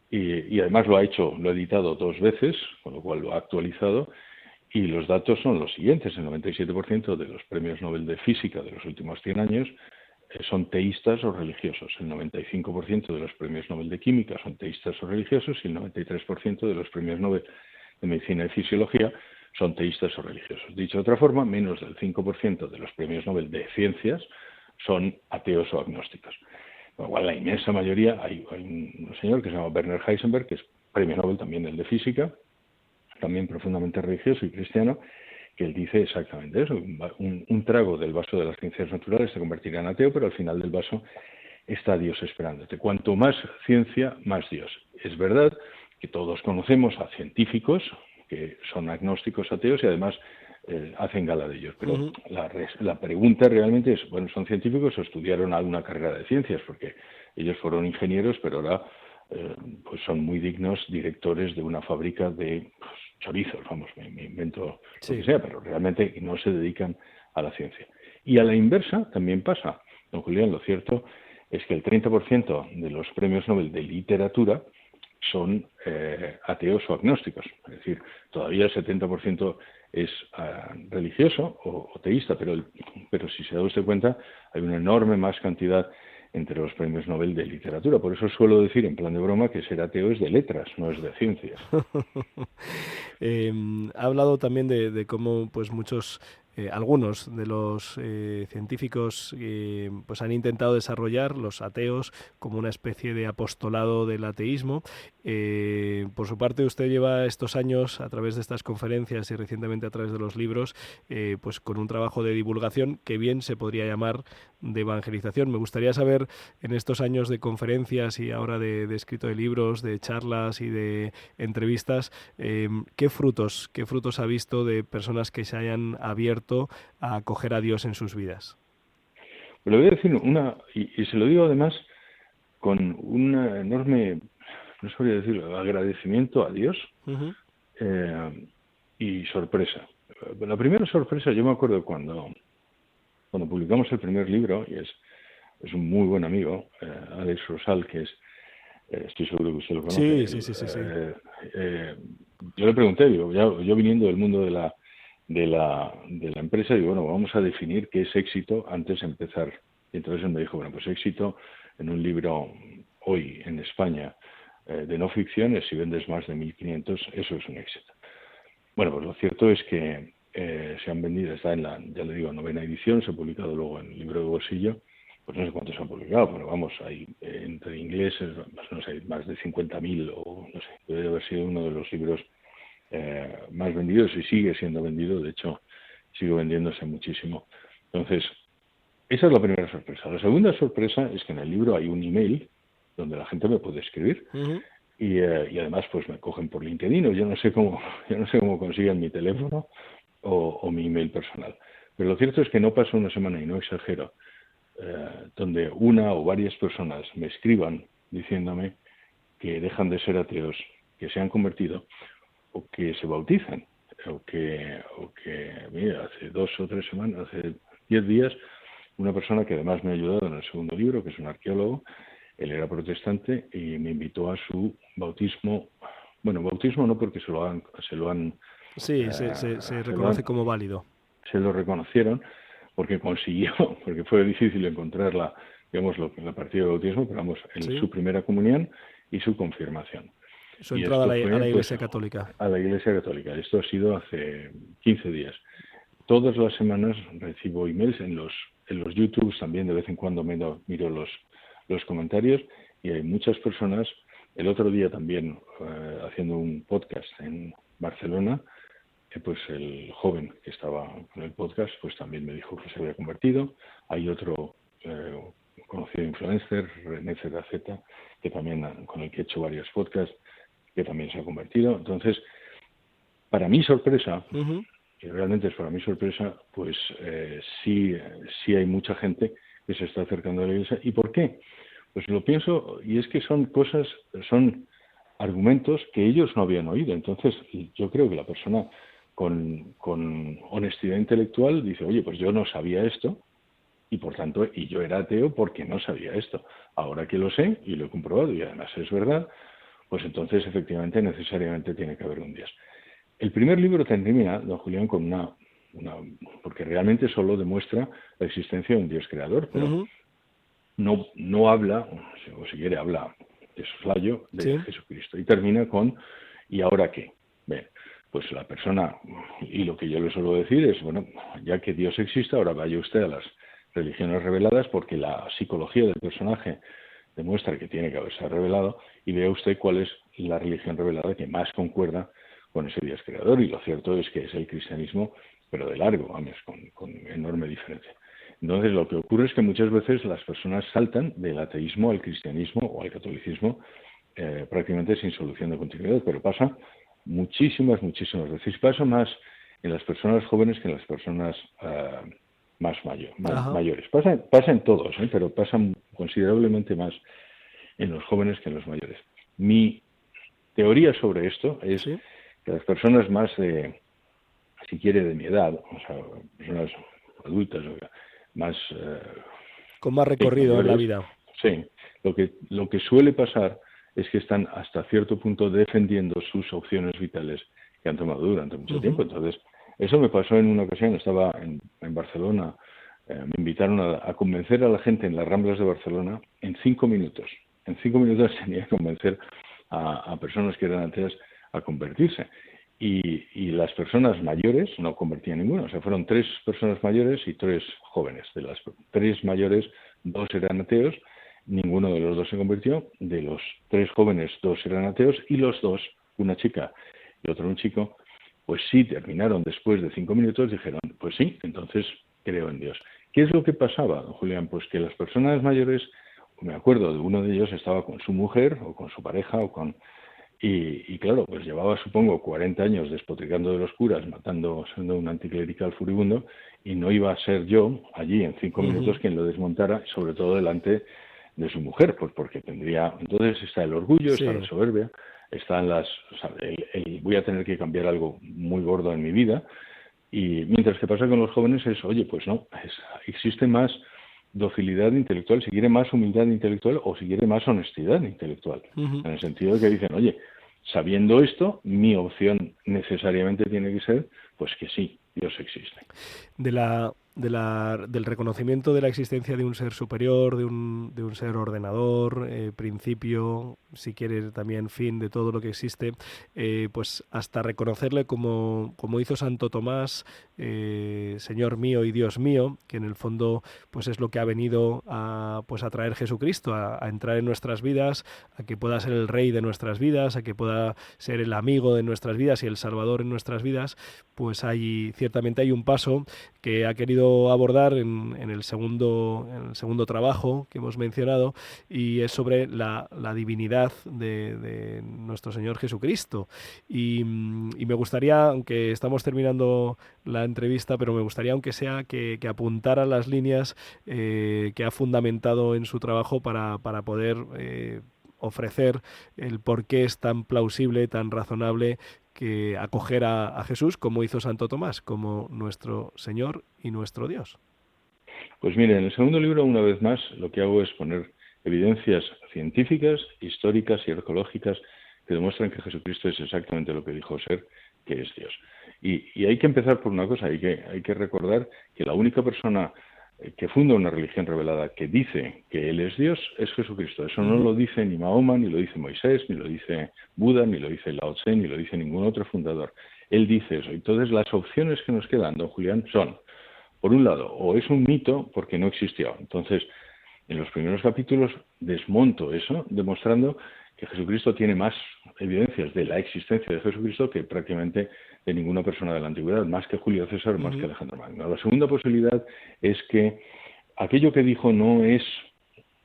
y además lo ha editado 2 veces, con lo cual lo ha actualizado. Y los datos son los siguientes: el 97% de los premios Nobel de Física de los últimos 100 años son teístas o religiosos, el 95% de los premios Nobel de Química son teístas o religiosos, y el 93% de los premios Nobel de Medicina y Fisiología son teístas o religiosos. Dicho de otra forma, menos del 5% de los premios Nobel de Ciencias son ateos o agnósticos. Con lo cual, la inmensa mayoría, hay un señor que se llama Werner Heisenberg, que es premio Nobel también el de Física, también profundamente religioso y cristiano, que él dice exactamente eso: un trago del vaso de las ciencias naturales te convertirá en ateo, pero al final del vaso está Dios esperándote. Cuanto más ciencia, más Dios. Es verdad que todos conocemos a científicos que son agnósticos, ateos, y además hacen gala de ellos, pero la pregunta realmente es, bueno, ¿son científicos o estudiaron alguna carrera de ciencias? Porque ellos fueron ingenieros, pero ahora pues son muy dignos directores de una fábrica de chorizos, vamos, me invento lo que sea, pero realmente no se dedican a la ciencia. Y a la inversa también pasa, don Julián. Lo cierto es que el 30% de los premios Nobel de literatura son ateos o agnósticos, es decir, todavía el 70% es religioso o teísta, pero si se da usted cuenta, hay una enorme más cantidad entre los premios Nobel de literatura. Por eso suelo decir, en plan de broma, que ser ateo es de letras, no es de ciencias. Ha hablado también de cómo pues algunos de los científicos pues han intentado desarrollar los ateos como una especie de apostolado del ateísmo. Por su parte, usted lleva estos años, a través de estas conferencias y recientemente a través de los libros, pues con un trabajo de divulgación que bien se podría llamar de evangelización. Me gustaría saber, en estos años de conferencias y ahora de escrito de libros, de charlas y de entrevistas, ¿qué frutos ha visto de personas que se hayan abierto a acoger a Dios en sus vidas? Le voy a decir y se lo digo además con una enorme, no sabría decirlo, agradecimiento a Dios y sorpresa. La primera sorpresa, yo me acuerdo cuando publicamos el primer libro, y es un muy buen amigo, Alex Rosal, que estoy seguro que usted lo conoce. Sí. Yo le pregunté, digo, yo viniendo del mundo de la empresa, digo, bueno, vamos a definir qué es éxito antes de empezar. Y entonces él me dijo, bueno, pues éxito en un libro hoy en España de no ficción es si vendes más de 1.500, eso es un éxito. Bueno, pues lo cierto es que se han vendido, está en la, ya le digo, 9ª edición, se ha publicado luego en el libro de bolsillo, pues no sé cuántos se han publicado, pero vamos, hay entre ingleses, no sé, más de 50.000, o no sé, debe haber sido uno de los libros más vendidos y sigue siendo vendido, de hecho, sigue vendiéndose muchísimo. Entonces, esa es la primera sorpresa. La segunda sorpresa es que en el libro hay un email donde la gente me puede escribir. Y además pues me cogen por LinkedIn, o yo no sé cómo consiguen mi teléfono o mi email personal. Pero lo cierto es que no pasa una semana, y no exagero, donde una o varias personas me escriban diciéndome que dejan de ser ateos, que se han convertido o que se bautizan, o que mira, hace 2 o 3 semanas, hace 10 días una persona que además me ha ayudado en el segundo libro, que es un arqueólogo. Él era protestante y me invitó a su bautismo. Bueno, bautismo no, porque se lo han Sí, se reconoce como válido. Se lo reconocieron porque consiguió, porque fue difícil encontrar la partida de bautismo, pero vamos, su primera comunión y su confirmación. Su entrada a la Iglesia Católica. A la Iglesia Católica. Esto ha sido hace 15 días. Todas las semanas recibo emails en los YouTubes, también de vez en cuando miro los comentarios, y hay muchas personas. El otro día también, haciendo un podcast en Barcelona, pues el joven que estaba con el podcast pues también me dijo que se había convertido. Hay otro conocido influencer, René Zeta, que también, con el que he hecho varios podcasts, que también se ha convertido. Entonces, para mi sorpresa, y realmente es para mi sorpresa, pues sí hay mucha gente que se está acercando a la Iglesia. ¿Y por qué? Pues lo pienso, y es que son argumentos que ellos no habían oído. Entonces, yo creo que la persona con honestidad intelectual dice, oye, pues yo no sabía esto, y por tanto, y yo era ateo porque no sabía esto. Ahora que lo sé, y lo he comprobado, y además es verdad, pues entonces efectivamente necesariamente tiene que haber un Dios. El primer libro termina, don Julián, con porque realmente solo demuestra la existencia de un Dios creador, pero no habla, o si quiere habla de soslayo de Jesucristo, y termina con ¿y ahora qué? Bien, pues la persona, y lo que yo le suelo decir es, bueno, ya que Dios existe, ahora vaya usted a las religiones reveladas, porque la psicología del personaje demuestra que tiene que haberse revelado, y vea usted cuál es la religión revelada que más concuerda con ese Dios creador, y lo cierto es que es el cristianismo, pero de largo, vamos, con enorme diferencia. Entonces, lo que ocurre es que muchas veces las personas saltan del ateísmo al cristianismo o al catolicismo prácticamente sin solución de continuidad, pero pasa muchísimas veces. Pasa más en las personas jóvenes que en las personas más mayores. Pasa en todos, pero pasa considerablemente más en los jóvenes que en los mayores. Mi teoría sobre esto es que las personas más si quiere, de mi edad, o sea, personas adultas, más con más recorrido en la vida. Sí, lo que suele pasar es que están hasta cierto punto defendiendo sus opciones vitales que han tomado durante mucho tiempo. Entonces, eso me pasó en una ocasión. Estaba en Barcelona, me invitaron a convencer a la gente en las Ramblas de Barcelona en 5 minutos. En 5 minutos tenía que convencer a personas que eran ateas a convertirse. Y las personas mayores no convertían ninguno. O sea, fueron 3 personas mayores y 3 jóvenes. De las 3 mayores, 2 eran ateos, ninguno de los 2 se convirtió. De los 3 jóvenes, 2 eran ateos, y los 2, una chica y otro un chico, pues sí terminaron después de 5 minutos, dijeron, pues sí, entonces creo en Dios. ¿Qué es lo que pasaba, don Julián? Pues que las personas mayores, me acuerdo de uno de ellos, estaba con su mujer o con su pareja y claro, pues llevaba, supongo, 40 años despotricando de los curas, siendo un anticlerical furibundo, y no iba a ser yo allí en 5 minutos quien lo desmontara, sobre todo delante de su mujer, pues porque tendría... Entonces está el orgullo, está la soberbia, están voy a tener que cambiar algo muy gordo en mi vida, y mientras que pasa con los jóvenes es, oye, pues no, existe más docilidad intelectual, si quiere más humildad intelectual o si quiere más honestidad intelectual, en el sentido de que dicen, oye, sabiendo esto, mi opción necesariamente tiene que ser, pues que sí, Dios existe. Del reconocimiento de la existencia de un ser superior, de un ser ordenador, principio, si quieres también fin de todo lo que existe, pues hasta reconocerle como hizo Santo Tomás, Señor mío y Dios mío, que en el fondo pues es lo que ha venido a traer Jesucristo, a entrar en nuestras vidas, a que pueda ser el Rey de nuestras vidas, a que pueda ser el amigo de nuestras vidas y el Salvador en nuestras vidas. Pues ciertamente hay un paso que ha querido abordar en el segundo trabajo que hemos mencionado, y es sobre la divinidad de nuestro Señor Jesucristo. Y me gustaría, aunque estamos terminando la entrevista, pero me gustaría, aunque sea, que apuntara las líneas que ha fundamentado en su trabajo para poder ofrecer el por qué es tan plausible, tan razonable que acoger a Jesús, como hizo Santo Tomás, como nuestro Señor y nuestro Dios. Pues mire, en el segundo libro, una vez más, lo que hago es poner evidencias científicas, históricas y arqueológicas que demuestran que Jesucristo es exactamente lo que dijo ser, que es Dios. Y hay que empezar por una cosa, hay que recordar que la única persona que funda una religión revelada que dice que Él es Dios es Jesucristo. Eso no lo dice ni Mahoma, ni lo dice Moisés, ni lo dice Buda, ni lo dice Lao Tse, ni lo dice ningún otro fundador. Él dice eso. Entonces las opciones que nos quedan, don Julián, son, por un lado, o es un mito porque no existió. Entonces, en los primeros capítulos desmonto eso, demostrando que Jesucristo tiene más evidencias de la existencia de Jesucristo que prácticamente de ninguna persona de la antigüedad, más que Julio César, más que Alejandro Magno. La segunda posibilidad es que aquello que dijo no es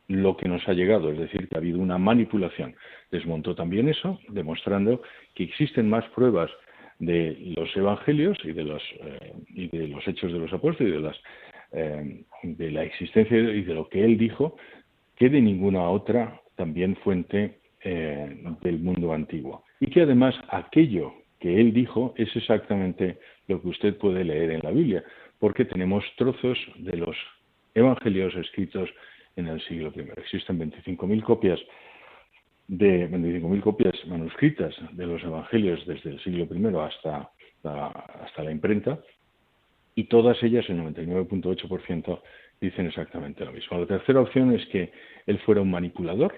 lo que nos ha llegado, es decir, que ha habido una manipulación. Desmontó también eso, demostrando que existen más pruebas de los evangelios y de los hechos de los apóstoles y de la existencia y de lo que él dijo, que de ninguna otra también fuente del mundo antiguo. Y que además aquello que él dijo es exactamente lo que usted puede leer en la Biblia, porque tenemos trozos de los evangelios escritos en el siglo I. Existen 25.000 copias manuscritas de los evangelios desde el siglo I hasta la imprenta, y todas ellas, el 99.8%, dicen exactamente lo mismo. La tercera opción es que él fuera un manipulador,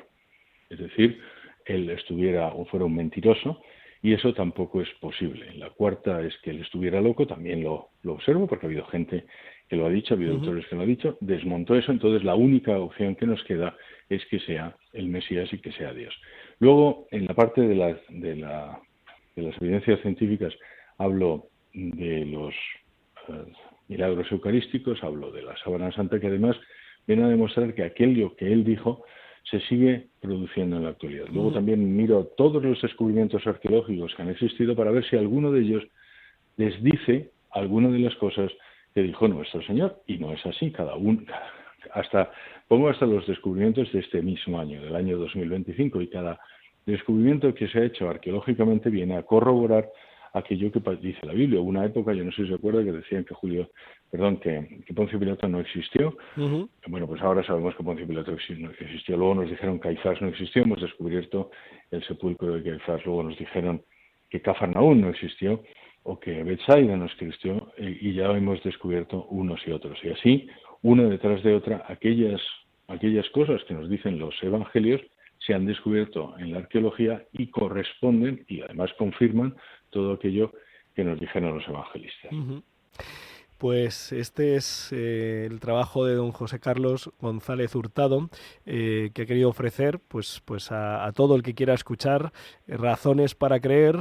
es decir, él fuera un mentiroso, y eso tampoco es posible. La cuarta es que él estuviera loco, también lo observo, porque ha habido gente que lo ha dicho, ha habido autores que lo han dicho, desmontó eso, entonces la única opción que nos queda es que sea el Mesías y que sea Dios. Luego, en la parte de las evidencias científicas, hablo de los milagros eucarísticos, hablo de la sábana santa, que además viene a demostrar que aquello que él dijo se sigue produciendo en la actualidad. Luego también miro todos los descubrimientos arqueológicos que han existido para ver si alguno de ellos les dice alguna de las cosas que dijo nuestro Señor, y no es así. Pongo hasta los descubrimientos de este mismo año, del año 2025, y cada descubrimiento que se ha hecho arqueológicamente viene a corroborar aquello que dice la Biblia. Hubo una época, yo no sé si se acuerda, que decían que Poncio Pilato no existió. Bueno, pues ahora sabemos que Poncio Pilato no existió. Luego nos dijeron que Caifás no existió, hemos descubierto el sepulcro de Caifás. Luego nos dijeron que Cafarnaún no existió, o que Betsaida no existió, y ya hemos descubierto unos y otros. Y así, una detrás de otra, aquellas cosas que nos dicen los evangelios se han descubierto en la arqueología y corresponden y además confirman todo aquello que nos dijeron los evangelistas. Pues este es el trabajo de don José Carlos González Hurtado, que ha querido ofrecer pues a todo el que quiera escuchar razones para creer,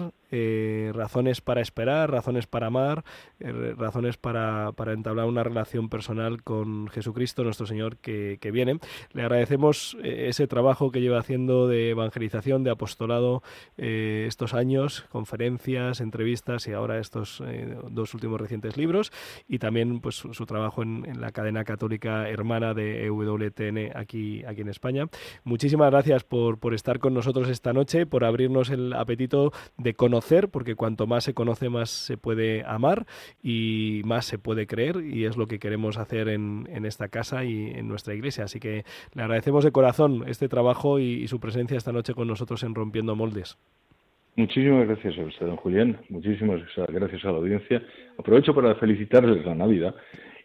razones para esperar, razones para amar, razones para entablar una relación personal con Jesucristo, nuestro Señor, que viene. Le agradecemos ese trabajo que lleva haciendo de evangelización, de apostolado estos años, conferencias, entrevistas y ahora estos dos últimos recientes libros, y también pues su trabajo en la cadena católica hermana de EWTN aquí en España. Muchísimas gracias por estar con nosotros esta noche, por abrirnos el apetito de conocer, porque cuanto más se conoce, más se puede amar y más se puede creer, y es lo que queremos hacer en esta casa y en nuestra iglesia. Así que le agradecemos de corazón este trabajo y su presencia esta noche con nosotros en Rompiendo Moldes. Muchísimas gracias a usted, don Julián. Muchísimas gracias a la audiencia. Aprovecho para felicitarles la Navidad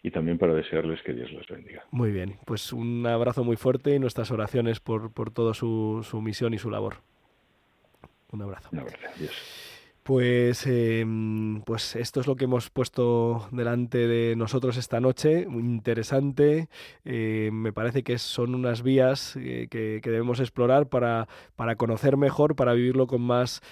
y también para desearles que Dios los bendiga. Muy bien, pues un abrazo muy fuerte y nuestras oraciones por toda su misión y su labor. Un abrazo. Un abrazo. Adiós. Pues esto es lo que hemos puesto delante de nosotros esta noche, muy interesante. Me parece que son unas vías que debemos explorar para conocer mejor, para vivirlo con más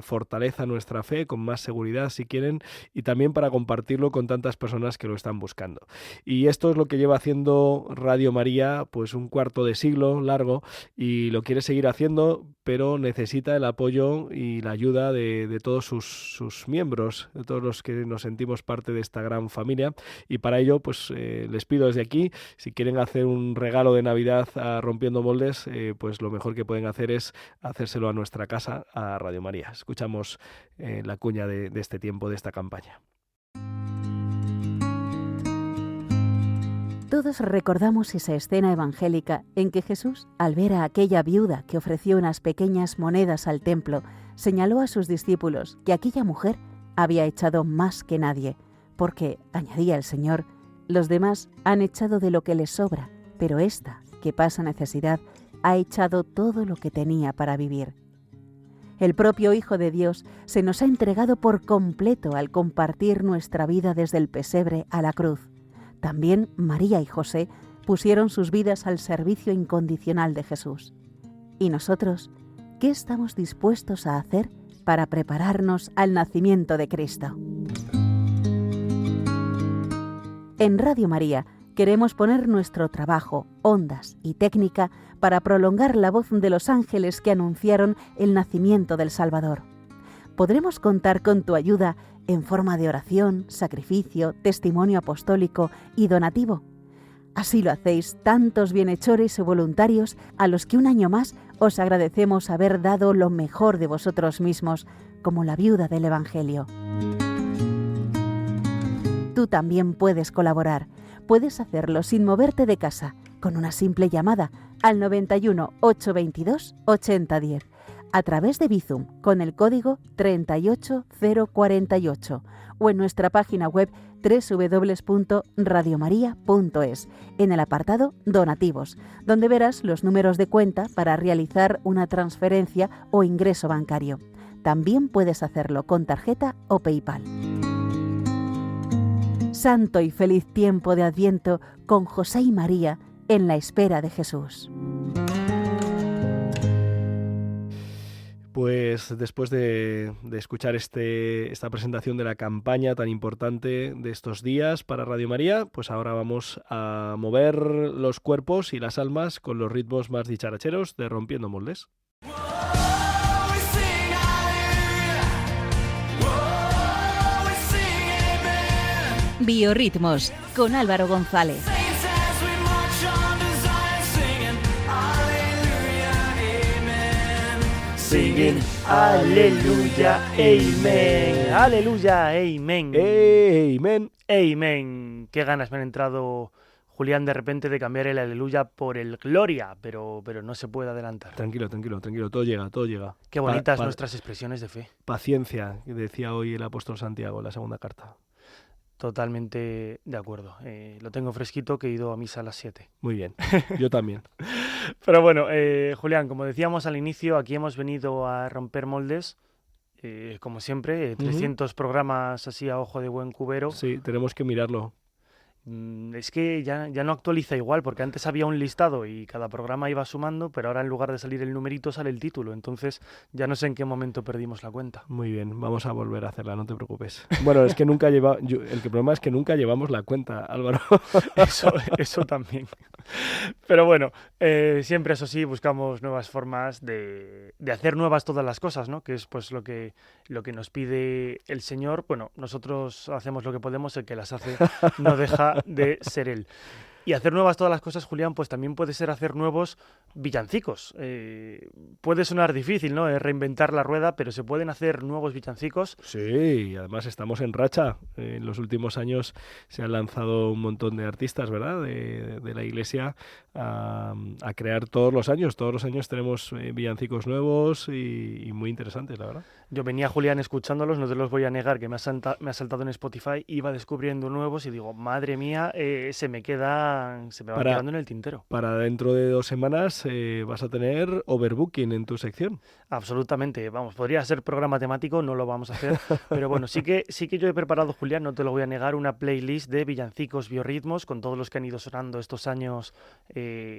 fortaleza nuestra fe, con más seguridad si quieren, y también para compartirlo con tantas personas que lo están buscando. Y esto es lo que lleva haciendo Radio María pues un cuarto de siglo largo, y lo quiere seguir haciendo, pero necesita el apoyo y la ayuda de todos sus miembros, de todos los que nos sentimos parte de esta gran familia, y para ello pues les pido desde aquí, si quieren hacer un regalo de Navidad a Rompiendo Moldes, pues lo mejor que pueden hacer es hacérselo a nuestra casa, a Radio María. Escuchamos la cuña de este tiempo, de esta campaña. Todos recordamos esa escena evangélica en que Jesús, al ver a aquella viuda que ofreció unas pequeñas monedas al templo, señaló a sus discípulos que aquella mujer había echado más que nadie, porque, añadía el Señor, los demás han echado de lo que les sobra, pero esta, que pasa necesidad, ha echado todo lo que tenía para vivir. El propio Hijo de Dios se nos ha entregado por completo al compartir nuestra vida desde el pesebre a la cruz. También María y José pusieron sus vidas al servicio incondicional de Jesús. ¿Y nosotros qué estamos dispuestos a hacer para prepararnos al nacimiento de Cristo? En Radio María queremos poner nuestro trabajo, ondas y técnica para prolongar la voz de los ángeles que anunciaron el nacimiento del Salvador. Podremos contar con tu ayuda en forma de oración, sacrificio, testimonio apostólico y donativo. Así lo hacéis tantos bienhechores y voluntarios a los que un año más os agradecemos haber dado lo mejor de vosotros mismos, como la viuda del Evangelio. Tú también puedes colaborar. Puedes hacerlo sin moverte de casa, con una simple llamada al 91 822 8010, a través de Bizum con el código 38048 o en nuestra página web www.radiomaria.es, en el apartado Donativos, donde verás los números de cuenta para realizar una transferencia o ingreso bancario. También puedes hacerlo con tarjeta o PayPal. Santo y feliz tiempo de Adviento con José y María en la espera de Jesús. Pues después de escuchar esta presentación de la campaña tan importante de estos días para Radio María, pues ahora vamos a mover los cuerpos y las almas con los ritmos más dicharacheros de Rompiendo Moldes. Biorritmos con Álvaro González. Singing, aleluya, amen, aleluya, amen, amen, amen. Qué ganas me han entrado, Julián, de repente de cambiar el aleluya por el gloria, pero no se puede adelantar. Tranquilo, todo llega. Qué bonitas nuestras expresiones de fe. Paciencia, decía hoy el apóstol Santiago en la segunda carta. Totalmente de acuerdo. Lo tengo fresquito, que he ido a misa a las 7. Muy bien, yo también. Pero bueno, Julián, como decíamos al inicio, aquí hemos venido a romper moldes, como siempre, 300 programas así a ojo de buen cubero. Sí, tenemos que mirarlo. Es que ya no actualiza igual, porque antes había un listado y cada programa iba sumando, pero ahora en lugar de salir el numerito sale el título, entonces ya no sé en qué momento perdimos la cuenta. Muy bien, vamos a volver a hacerla, no te preocupes. Bueno, es que el problema es que nunca llevamos la cuenta, Álvaro. Eso también. Pero bueno, siempre eso sí, buscamos nuevas formas de hacer nuevas todas las cosas, ¿no? Que es pues lo que nos pide el Señor. Bueno, nosotros hacemos lo que podemos, el que las hace no deja de ser él. Y hacer nuevas todas las cosas, Julián, pues también puede ser hacer nuevos villancicos. Puede sonar difícil, ¿no? Reinventar la rueda, pero se pueden hacer nuevos villancicos. Sí, además estamos en racha. En los últimos años se han lanzado un montón de artistas, ¿verdad? De la Iglesia a crear todos los años. Todos los años tenemos villancicos nuevos y muy interesantes, la verdad. Yo venía, Julián, escuchándolos, no te los voy a negar, que me ha saltado en Spotify, iba descubriendo nuevos y digo, madre mía, se me van quedando en el tintero. Para dentro de 2 semanas vas a tener overbooking en tu sección. Absolutamente, vamos, podría ser programa temático, no lo vamos a hacer, pero bueno, sí que yo he preparado, Julián, no te lo voy a negar, una playlist de villancicos biorritmos con todos los que han ido sonando estos años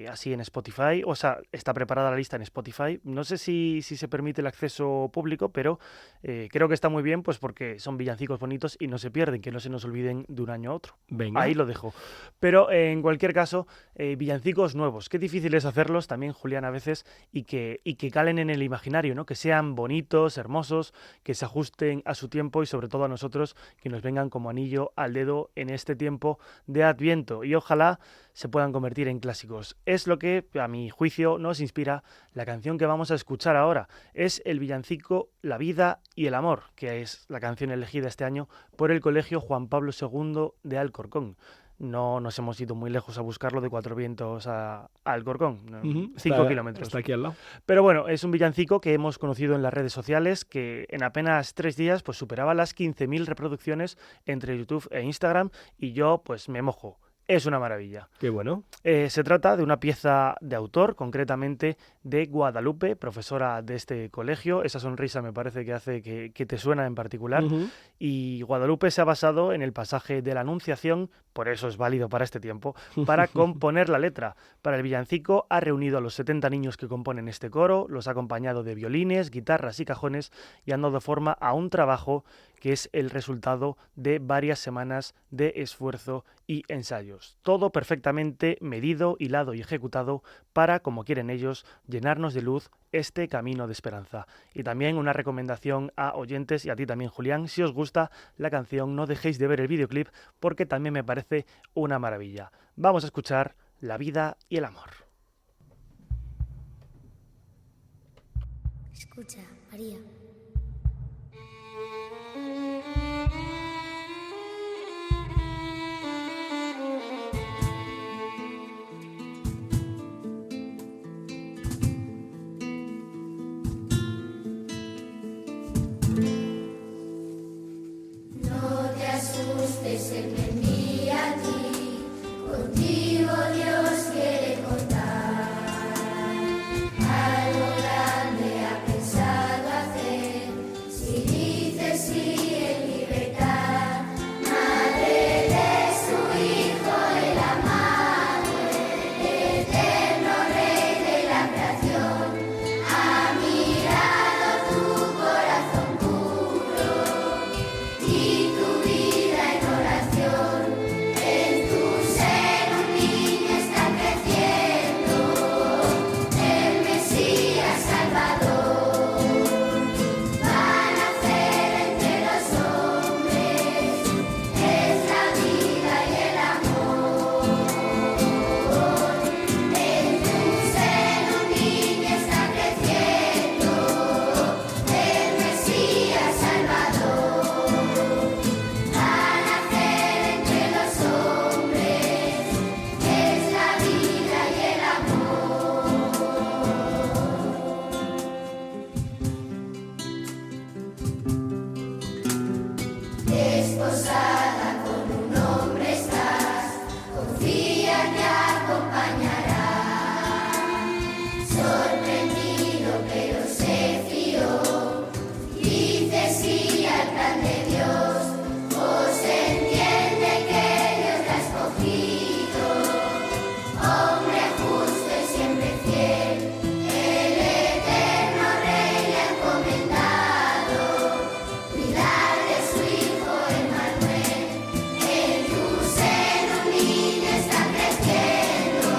así en Spotify, o sea, está preparada la lista en Spotify, no sé si se permite el acceso público, pero creo que está muy bien, pues porque son villancicos bonitos y no se pierden, que no se nos olviden de un año a otro. Venga. Ahí lo dejo. Pero en cualquier caso, villancicos nuevos, qué difícil es hacerlos también, Julián, a veces, y que calen en el imaginario, ¿no? Que sean bonitos, hermosos, que se ajusten a su tiempo y sobre todo a nosotros, que nos vengan como anillo al dedo en este tiempo de Adviento, y ojalá se puedan convertir en clásicos. Es lo que, a mi juicio, nos inspira la canción que vamos a escuchar ahora. Es el villancico La vida y el amor, que es la canción elegida este año por el Colegio Juan Pablo II de Alcorcón. no nos hemos ido muy lejos a buscarlo de Cuatro Vientos a Alcorcón, 5 kilómetros. Está aquí al lado. Pero bueno, es un villancico que hemos conocido en las redes sociales, que en apenas 3 días pues superaba las 15.000 reproducciones entre YouTube e Instagram, y yo pues me mojo. Es una maravilla. Qué bueno. Se trata de una pieza de autor, concretamente de Guadalupe, profesora de este colegio. Esa sonrisa me parece que hace que te suena en particular. Y Guadalupe se ha basado en el pasaje de la Anunciación, por eso es válido para este tiempo, para componer la letra. Para el villancico ha reunido a los 70 niños que componen este coro, los ha acompañado de violines, guitarras y cajones, y han dado forma a un trabajo que es el resultado de varias semanas de esfuerzo y ensayos. Todo perfectamente medido, hilado y ejecutado para, como quieren ellos, llenarnos de luz este camino de esperanza. Y también una recomendación a oyentes y a ti también, Julián, si os gusta la canción, no dejéis de ver el videoclip porque también me parece una maravilla. Vamos a escuchar La vida y el amor. Escucha, María. No te asustes, Él me envía a ti, contigo Dios quiere contar. Algo grande ha pensado hacer, si dices sí en libertad. Madre de su Hijo, el amado, el eterno Rey de la creación, ha mirado tu corazón puro y tu vida en oración. En tu seno un niño está creciendo, el Mesías Salvador. Va a nacer entre los hombres, es la vida y el amor. En tu seno un niño está creciendo, el Mesías Salvador. Va a nacer entre los hombres, es la vida y el amor. Desposada con un hombre estás, confía que acompañará. Sorprendido pero se fió, dice sí al plan de Dios, pues entiende que Dios la ha escogido. Hombre justo y siempre fiel, el eterno Rey le ha encomendado cuidar de su Hijo Emmanuel. En tu seno un niño está creciendo,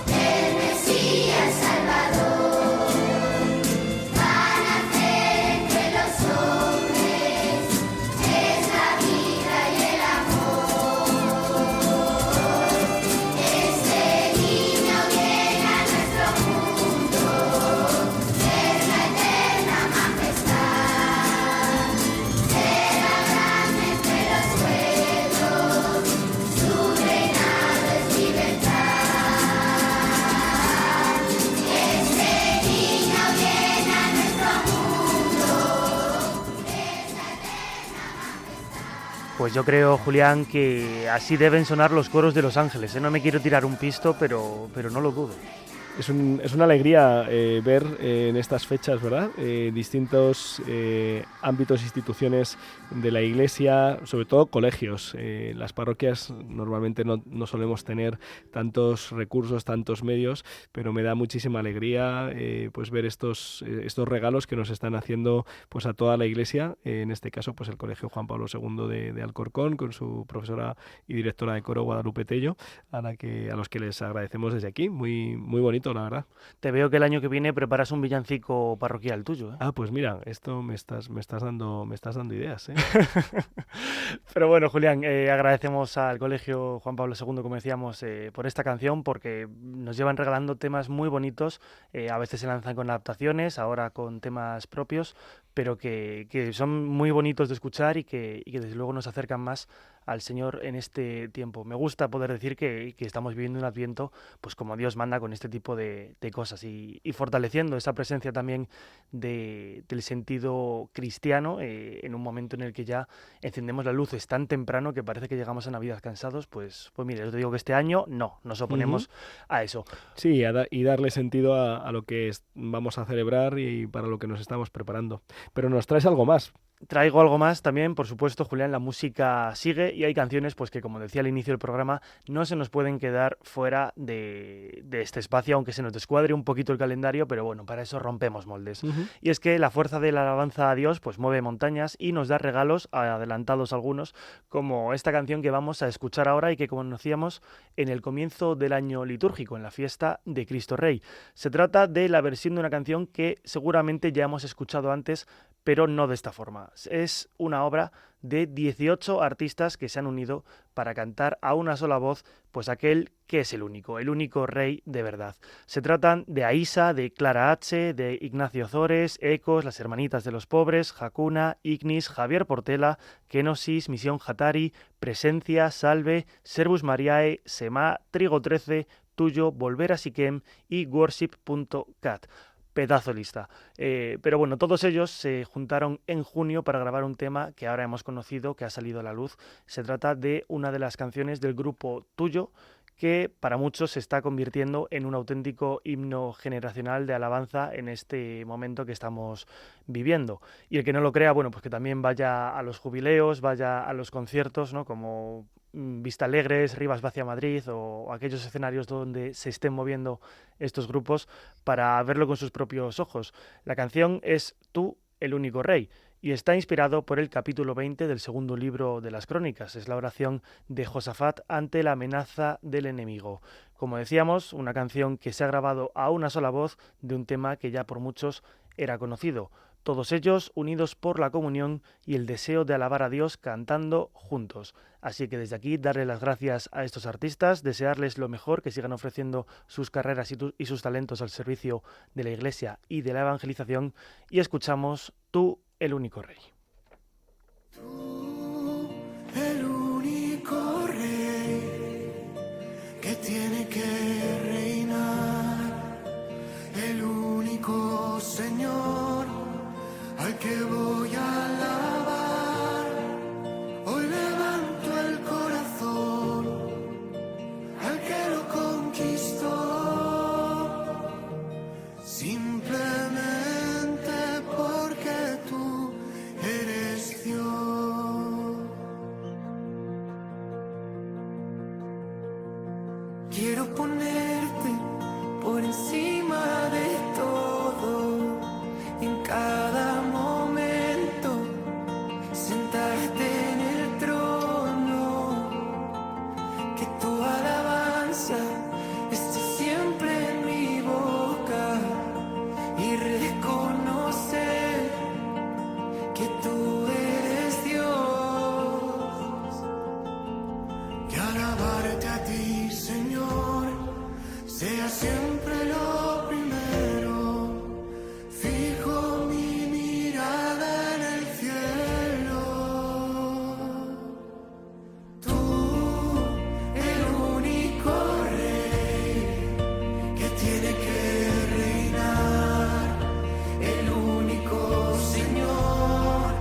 el Mesías Salvador. Va a nacer entre los hombres, es la vida y el amor. Este niño viene a nuestro mundo, es la eterna majestad. Será grande entre los pueblos, su reinado es libertad. Este niño viene a nuestro mundo, es la eterna majestad. Pues yo creo, Julián, que así deben sonar los coros de Los Ángeles, ¿eh? No me quiero tirar un pisto, pero no lo dudo. Es una alegría ver en estas fechas, ¿verdad? Distintos ámbitos, instituciones de la Iglesia, sobre todo colegios. Las parroquias normalmente no solemos tener tantos recursos, tantos medios, pero me da muchísima alegría pues ver estos regalos que nos están haciendo pues a toda la Iglesia. En este caso, pues el Colegio Juan Pablo II de Alcorcón, con su profesora y directora de coro Guadalupe Tello, a los que les agradecemos desde aquí. Muy, muy bonito, la verdad. Te veo que el año que viene preparas un villancico parroquial tuyo, ¿eh? Ah, pues mira, esto me estás dando ideas, ¿eh? Pero bueno, Julián, agradecemos al Colegio Juan Pablo II, como decíamos, por esta canción, porque nos llevan regalando temas muy bonitos. A veces se lanzan con adaptaciones, ahora con temas propios, pero que son muy bonitos de escuchar y que desde luego nos acercan más al Señor en este tiempo. Me gusta poder decir que estamos viviendo un Adviento pues como Dios manda, con este tipo de cosas y fortaleciendo esa presencia también del sentido cristiano en un momento en el que ya encendemos la luz. Es tan temprano que parece que llegamos a Navidad cansados. Pues mire, yo te digo que este año no, nos oponemos a eso. Sí, y darle sentido a lo que vamos a celebrar y para lo que nos estamos preparando. Pero nos traes algo más. Traigo algo más también, por supuesto, Julián, la música sigue y hay canciones pues que, como decía al inicio del programa, no se nos pueden quedar fuera de este espacio, aunque se nos descuadre un poquito el calendario, pero bueno, para eso rompemos moldes. Y es que la fuerza de la alabanza a Dios pues mueve montañas y nos da regalos, adelantados algunos, como esta canción que vamos a escuchar ahora y que conocíamos en el comienzo del año litúrgico, en la fiesta de Cristo Rey. Se trata de la versión de una canción que seguramente ya hemos escuchado antes, pero no de esta forma. Es una obra de 18 artistas que se han unido para cantar a una sola voz, pues aquel que es el único rey de verdad. Se tratan de Aísa, de Clara H., de Ignacio Zores, Ecos, Las Hermanitas de los Pobres, Hakuna, Ignis, Javier Portela, Kenosis, Misión Hatari, Presencia, Salve, Servus Mariae, Semá, Trigo 13, Tuyo, Volver a Siquem y Worship.cat. Pedazo lista. Pero bueno, todos ellos se juntaron en junio para grabar un tema que ahora hemos conocido, que ha salido a la luz. Se trata de una de las canciones del grupo Tuyo, que para muchos se está convirtiendo en un auténtico himno generacional de alabanza en este momento que estamos viviendo. Y el que no lo crea, bueno, pues que también vaya a los jubileos, vaya a los conciertos, ¿no? Como Vista Alegres, Rivas Vacia Madrid o aquellos escenarios donde se estén moviendo estos grupos para verlo con sus propios ojos. La canción es Tú, el único rey, y está inspirado por el capítulo 20 del segundo libro de las Crónicas. Es la oración de Josafat ante la amenaza del enemigo. Como decíamos, una canción que se ha grabado a una sola voz de un tema que ya por muchos era conocido. Todos ellos unidos por la comunión y el deseo de alabar a Dios cantando juntos. Así que desde aquí darle las gracias a estos artistas, desearles lo mejor, que sigan ofreciendo sus carreras y sus talentos al servicio de la Iglesia y de la evangelización, y escuchamos Tú, el único rey. Tú, el único rey que tiene que reinar, el único Señor al que voy a alabar. Hoy levanto el corazón al que lo conquistó, simplemente porque tú eres Dios. Quiero ponerte por encima de todo, en cada momento, sentarte en el trono, que tu alabanza esté siempre en mi boca y reconocer que tú eres Dios. Que alabarte a ti, Señor, sea siempre lo primero. Fijo mi mirada en el cielo. Tú, el único rey que tiene que reinar, el único Señor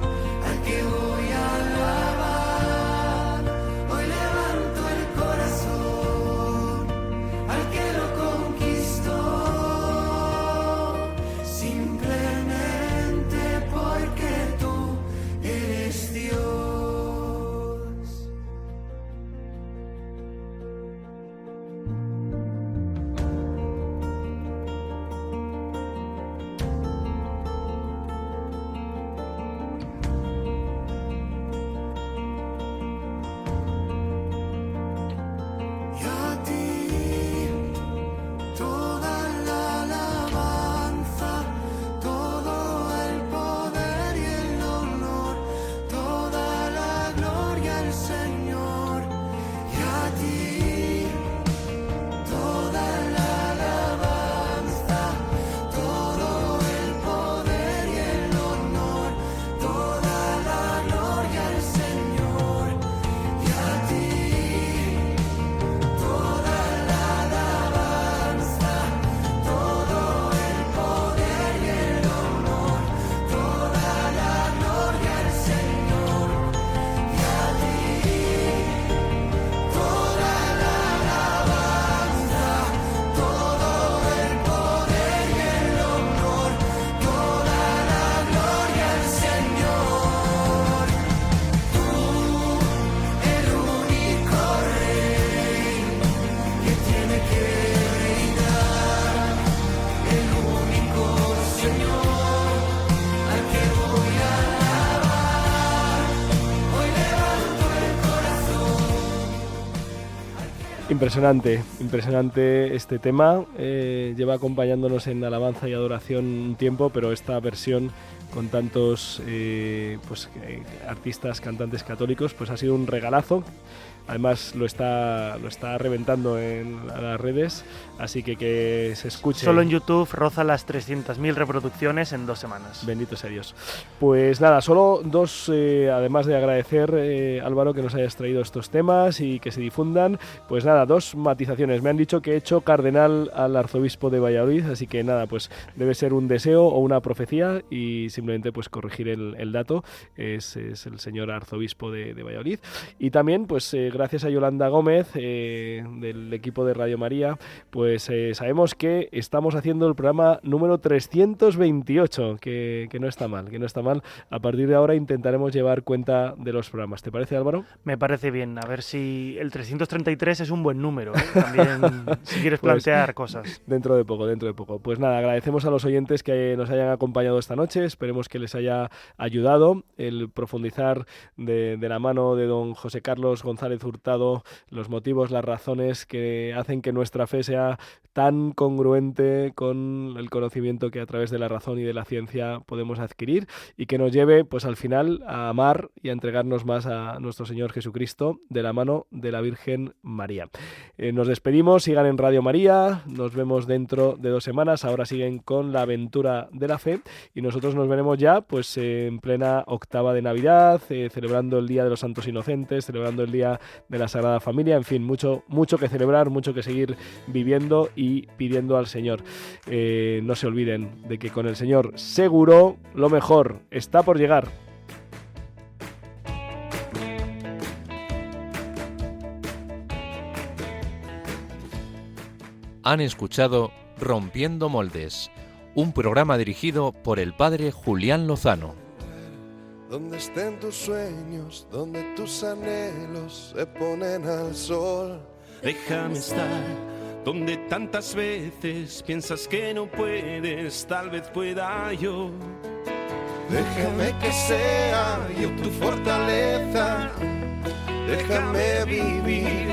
al que voy a alabar. Hoy levanto el corazón al que lo conquistó, impresionante este tema. Lleva acompañándonos en alabanza y adoración un tiempo, pero esta versión con tantos artistas, cantantes católicos, pues ha sido un regalazo. Además lo está reventando en las redes, así que se escuche. Solo en YouTube roza las 300.000 reproducciones en 2 semanas. Bendito sea Dios. Pues nada, solo dos, además de agradecer, Álvaro, que nos hayas traído estos temas y que se difundan, pues nada, 2 matizaciones. Me han dicho que he hecho cardenal al arzobispo de Valladolid, así que nada, pues debe ser un deseo o una profecía y simplemente pues corregir el dato. Es el señor arzobispo de Valladolid. Y también, pues gracias a Yolanda Gómez, del equipo de Radio María, pues sabemos que estamos haciendo el programa número 328, que no está mal, A partir de ahora intentaremos llevar cuenta de los programas. ¿Te parece, Álvaro? Me parece bien, a ver si el 333 es un buen número, también si quieres plantear cosas. Dentro de poco. Pues nada, agradecemos a los oyentes que nos hayan acompañado esta noche, esperemos que les haya ayudado el profundizar de la mano de don José Carlos González Hurtado los motivos, las razones que hacen que nuestra fe sea tan congruente con el conocimiento que a través de la razón y de la ciencia podemos adquirir y que nos lleve pues al final a amar y a entregarnos más a nuestro Señor Jesucristo de la mano de la Virgen María. Nos despedimos, sigan en Radio María, nos vemos dentro de 2 semanas, ahora siguen con la aventura de la fe y nosotros nos veremos ya pues en plena octava de Navidad, celebrando el Día de los Santos Inocentes, celebrando el Día de la Sagrada Familia, en fin, mucho que celebrar, mucho que seguir viviendo y pidiendo al Señor. No se olviden de que con el Señor seguro lo mejor está por llegar. Han escuchado Rompiendo Moldes, un programa dirigido por el padre Julián Lozano. Donde estén tus sueños, donde tus anhelos se ponen al sol. Déjame estar donde tantas veces piensas que no puedes, tal vez pueda yo. Déjame que sea yo tu fortaleza, déjame vivir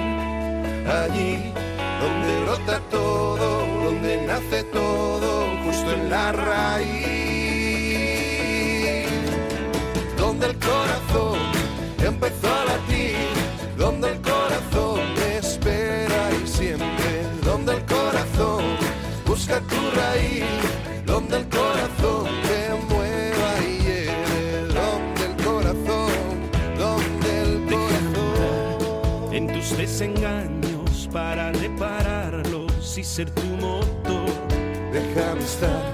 allí donde brota todo, donde nace todo, justo en la raíz, donde el corazón empezó a latir, donde el corazón me espera y siempre, donde el corazón busca tu raíz, donde el corazón te mueva y lleve, donde el corazón en tus desengaños para repararlos y ser tu motor. Déjame estar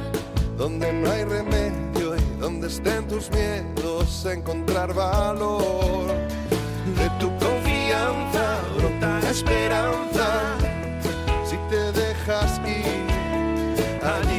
donde no hay remedio y donde estén tus miedos, encontrar valor. De tu confianza brota esperanza, si te dejas ir allí